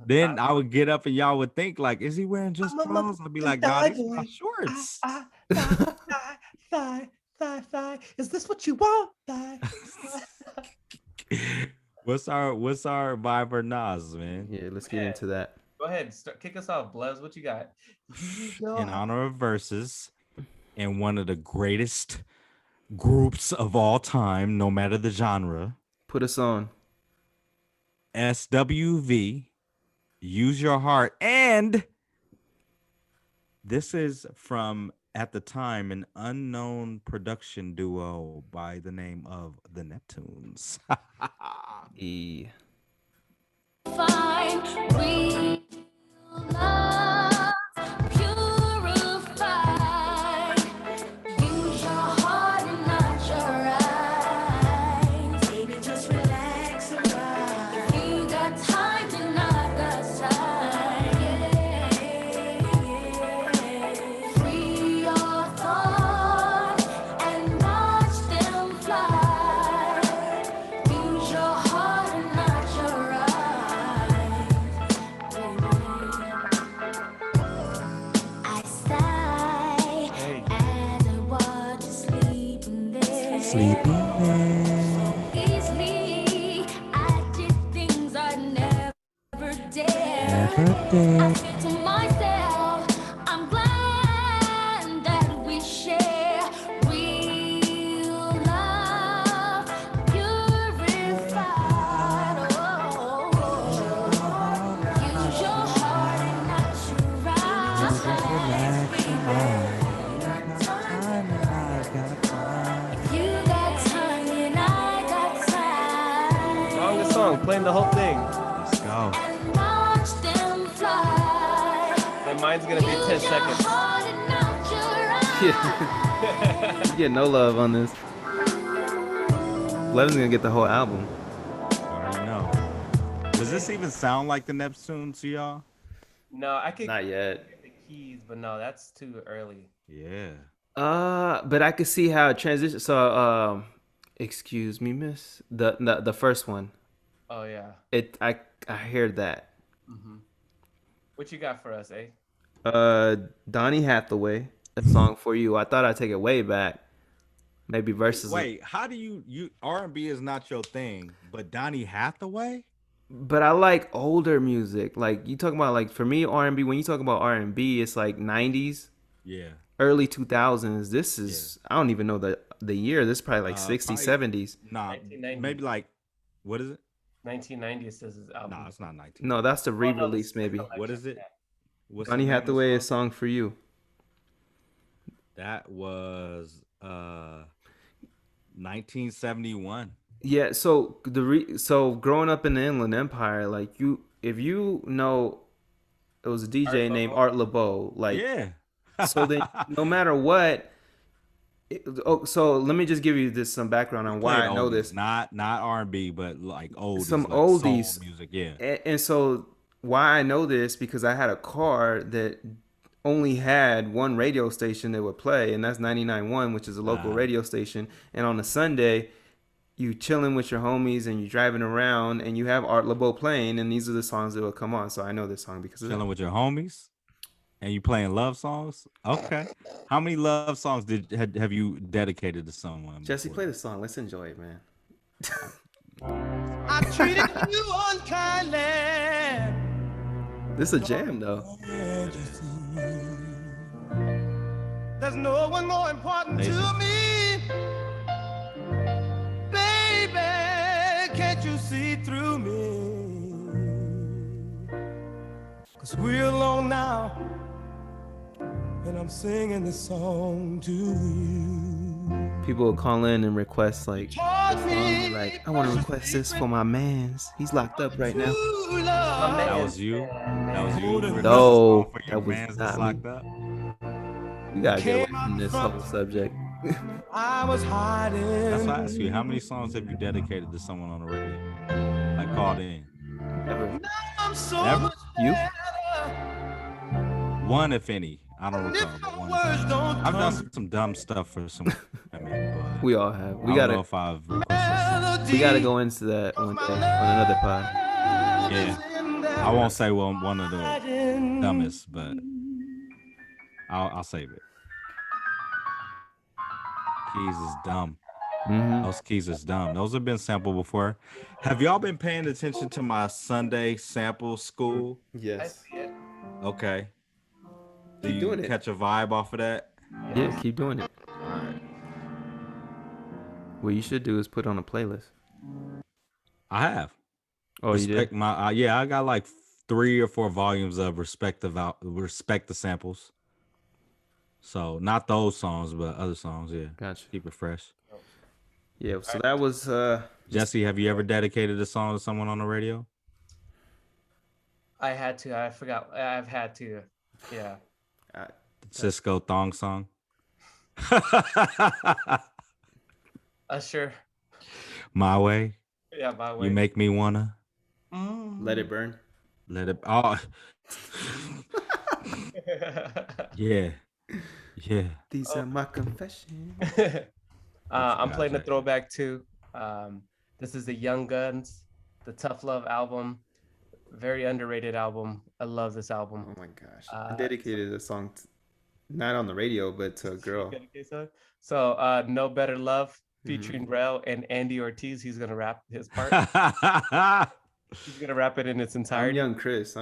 Then I would get up and y'all would think like, is he wearing just clothes? I'd be like, nah, these are my shorts. Thigh. Is this what you want? Thigh. What's our vibe or Nas, man? Yeah, let's get into that. Go ahead, kick us off, Blez. What you got? In honor of verses, and one of the greatest groups of all time, no matter the genre. Put us on. SWV, Use Your Heart, and this is from, at the time, an unknown production duo by the name of the Neptunes. Find real love, purified. Use your heart and not your eyes. Baby, just relax and ride. If you got time, then I got time. Free your thoughts and watch them fly. Use your heart and not your eyes. I sigh as I watch you sleeping there. Easily, I did things I never dared. I said to myself, I'm glad that we share real love, purified. Use your heart and not your eyes. You got time and I got time. Longest song, playing the whole thing. Let's go. And watch them fly. And mine's gonna be 10 Use your seconds. heart and not your eyes. You get no love on this. Levin's gonna get the whole album. I don't know. Does this even sound like the Neptunes to y'all? No, I could Not yet. get the keys, but no, that's too early. Yeah. But I could see how it transitions. So, excuse me, miss. The first one. Oh yeah. I hear that. What you got for us, eh? Donny Hathaway, a song for you. I thought I'd take it way back. Maybe verses. Wait, how do you R&B is not your thing, but Donny Hathaway? But I like older music. Like you talking about, like for me, R&B. When you talk about R&B, it's like 90s, Yeah. early 2000s. This is I don't even know the year. This is probably like 60s, 70s. Nah, 1990. maybe like, what is it? 1990 says his album. Nah, it's not 19. No, that's the Oh, no, re-release. this is the Maybe. collection. What is it? Yeah. What's Donny the name of the Hathaway, a song? song for you. That was 1971. Yeah, so so growing up in the Inland Empire, like if you know, it was a DJ named Art LeBeau, like Yeah. so then no matter what, so let me just give you some background on why I know this. Not R&B, but like oldies, Some like oldies. soul music. Yeah. And so why I know this because I had a car that only had one radio station that would play, and that's 99.1, which is a local radio station. And on a Sunday, you chilling with your homies and you driving around and you have Art LeBeau playing, and these are the songs that will come on. So I know this song because of that. Chilling with your homies, and you playing love songs. Okay. How many love songs have you dedicated to someone? Jesse, before? play the song. Let's enjoy it, man. I treated you unkindly. This is a jam, though. There's no one more important to me. Baby, can't you see through me? 'Cause we're alone now, and I'm singing this song to you. People will call in and request like, I want to request this for my man's. He's locked up right now. That was you. That was you. No, for that your was man's not that's me. locked up. We gotta get away from this whole subject. I was hiding. That's why I asked you, how many songs have you dedicated to someone on the radio? Like called in? Never. I'm so Never? much You? One, if any. I don't recall. But one. words don't I've done come. some dumb stuff for some women, but We all have. I don't know if I've requested We gotta go into that one day on another pod. Yeah. I won't say one of the dumbest, but I'll save it. Keys is dumb. Mm-hmm. Those keys is dumb. Those have been sampled before. Have y'all been paying attention to my Sunday sample school? Yes. Okay. Do Keep you doing it. catch a vibe off of that? Yeah, keep doing it. All right. What you should do is put on a playlist. I have. Oh, you Respect did? my yeah, I got like 3 or 4 volumes of respect the samples. So not those songs, but other songs, yeah. Gotcha. Keep it fresh. Yeah, so that was Jesse, have you ever dedicated a song to someone on the radio? I had to. I forgot. I've had to. Yeah. Cisco thong song. Usher. My way. Yeah, my way. You make me wanna Let It Burn. let it. Oh, yeah, yeah. These are my confessions. I'm got, playing a Jay? throwback too. This is the Young Guns, the Tough Love album. Very underrated album. I love this album. Oh my gosh. I dedicated a song not on the radio, but to a girl. So No Better Love featuring Rel and Andy Ortiz. He's gonna rap his part. He's gonna rap it in its I'm entirety. young Chris.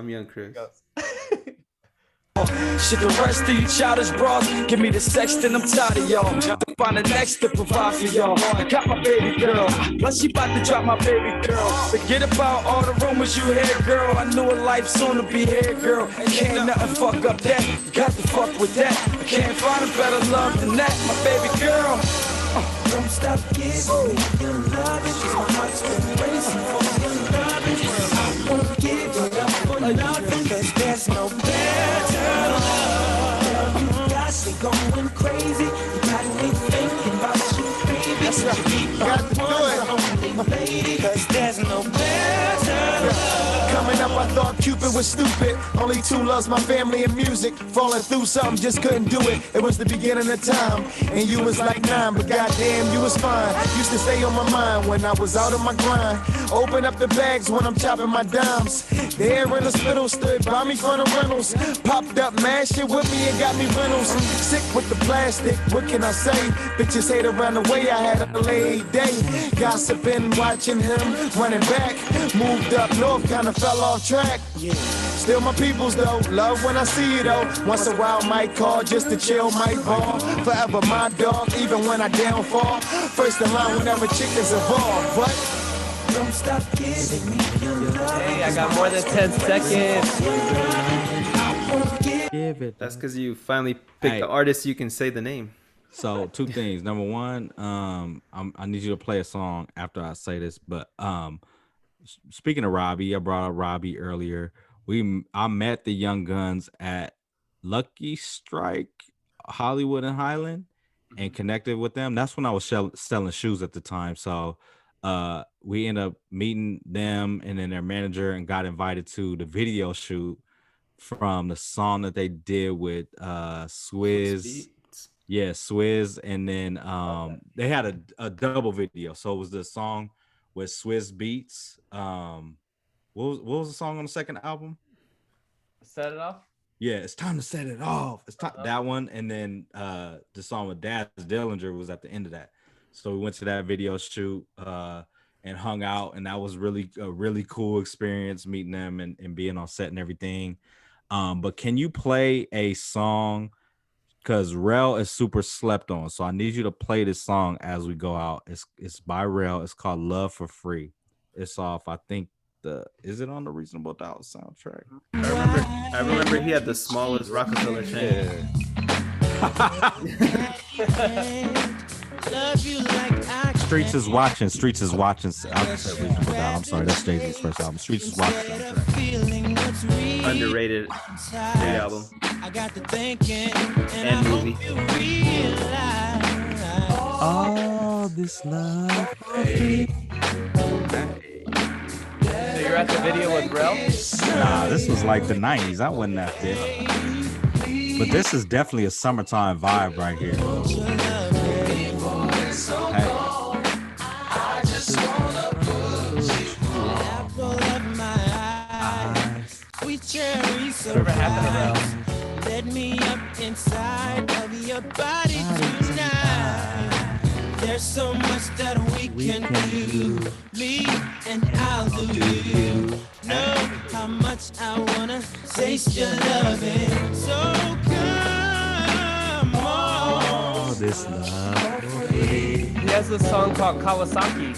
Shit, the rest of you childish bras, give me the sex, then I'm tired of y'all. Find the next to provide for y'all. I got my baby girl, plus she about to drop my baby girl. Forget about all the rumors you heard, girl. I knew a life soon to be here, girl. Can't nothing fuck up that. You got to fuck with that. I can't find a better love than that, my baby girl. Don't stop giving me your loving, 'cause my heart's been racing for your loving. I won't give it up for nothing, 'cause there's no better love. Girl, you got me going crazy. You got me thinking about you, baby. That's right. You got to do it, lady, 'cause there's no better love. Coming up, I thought Cupid was stupid. Only two loves, my family and music. Falling through something, just couldn't do it. It was the beginning of time, and you was like 9, but goddamn, you was fine. Used to stay on my mind when I was out on my grind. Open up the bags when I'm chopping my dimes. There in the spittle stood by me for the rentals. Popped up, mad shit with me and got me rentals. Sick with the plastic, what can I say? Bitches hate around the way I had a late day. Gossiping, watching him, running back. Moved up north, kinda fell off track. Still my peoples though, love when I see you though. Once a while might call just to chill, might ball. Forever my dog, even when I downfall. First in line whenever chickens evolve, but Don't stop giving me your love. Hey, I got more than 10 seconds. Give it. That's because you finally picked Hey. the artist you can say the name. So 2 things. Number 1, I need you to play a song after I say this. But speaking of Robbie, I brought up Robbie earlier. I met the Young Guns at Lucky Strike, Hollywood and Highland, and connected with them. That's when I was selling shoes at the time. So we ended up meeting them and then their manager and got invited to the video shoot from the song that they did with Swizz. Yeah, Swizz, and then they had a double video. So it was the song with Swizz Beats. What was the song on the second album? Set it off. Yeah, it's time to set it off. It's time that one, and then the song with Daz Dillinger was at the end of that. So we went to that video shoot and hung out, and that was a really cool experience meeting them and being on set and everything. But can you play a song? Because Rel is super slept on, so I need you to play this song as we go out. It's by Rel. It's called "Love for Free." It's off, I think, Is it on the Reasonable Doubt soundtrack? I remember he had the smallest Rockefeller chain. Streets is watching. Streets is watching. I said Reasonable Doubt. I'm sorry, that's Jay-Z's first album. Streets is watching soundtrack. Underrated album. And movie. All this love. So you're at the video with Rel? Nah, this was like the 90s. I wasn't that fit. But this is definitely a summertime vibe right here. Hey. Whatever happened to Rel? Let me up inside of your body tonight. There's so much that we can do. Me and I'll do you. Know how much I wanna taste your loving. So come on. This love. He has a song called Kawasaki.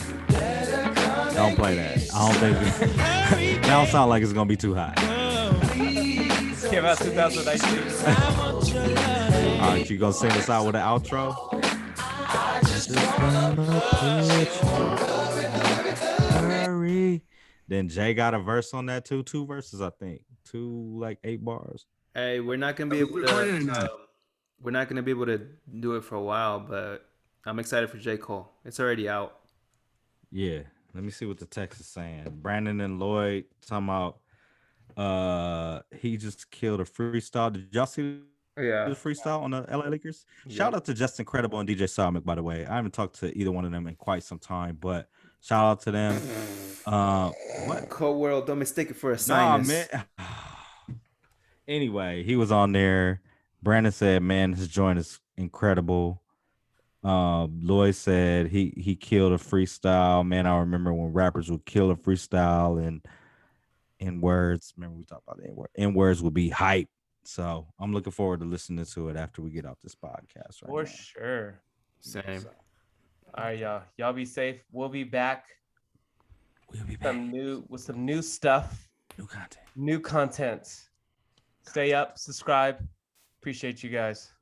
Don't play that. I don't think that don't sound like it's gonna be too high. This came out 2019. All right, you gonna sing us out with an outro? Hurry. Then Jay got a verse on that too. 2 verses, I think. 2 like 8 bars. Hey, we're not gonna be able to. We're not gonna be able to do it for a while, but I'm excited for J. Cole. It's already out. Yeah. Let me see what the text is saying. Brandon and Lloyd talking about he just killed a freestyle. Did y'all see the freestyle on the LA Lakers? Yeah. Shout out to Justin Credible and DJ Salmic, by the way. I haven't talked to either one of them in quite some time, but shout out to them. What? Cold World, don't mistake it for a sinus. Man. Anyway, he was on there. Brandon said, man, his joint is incredible. Lloyd said he killed a freestyle. Man, I remember when rappers would kill a freestyle and in words. Remember we talked about the N-word. N-words would be hype. So I'm looking forward to listening to it after we get off this podcast. For sure. Same. All right, y'all. Y'all be safe. We'll be back. We'll be back with some new stuff. New content. New content. Stay up, subscribe. Appreciate you guys.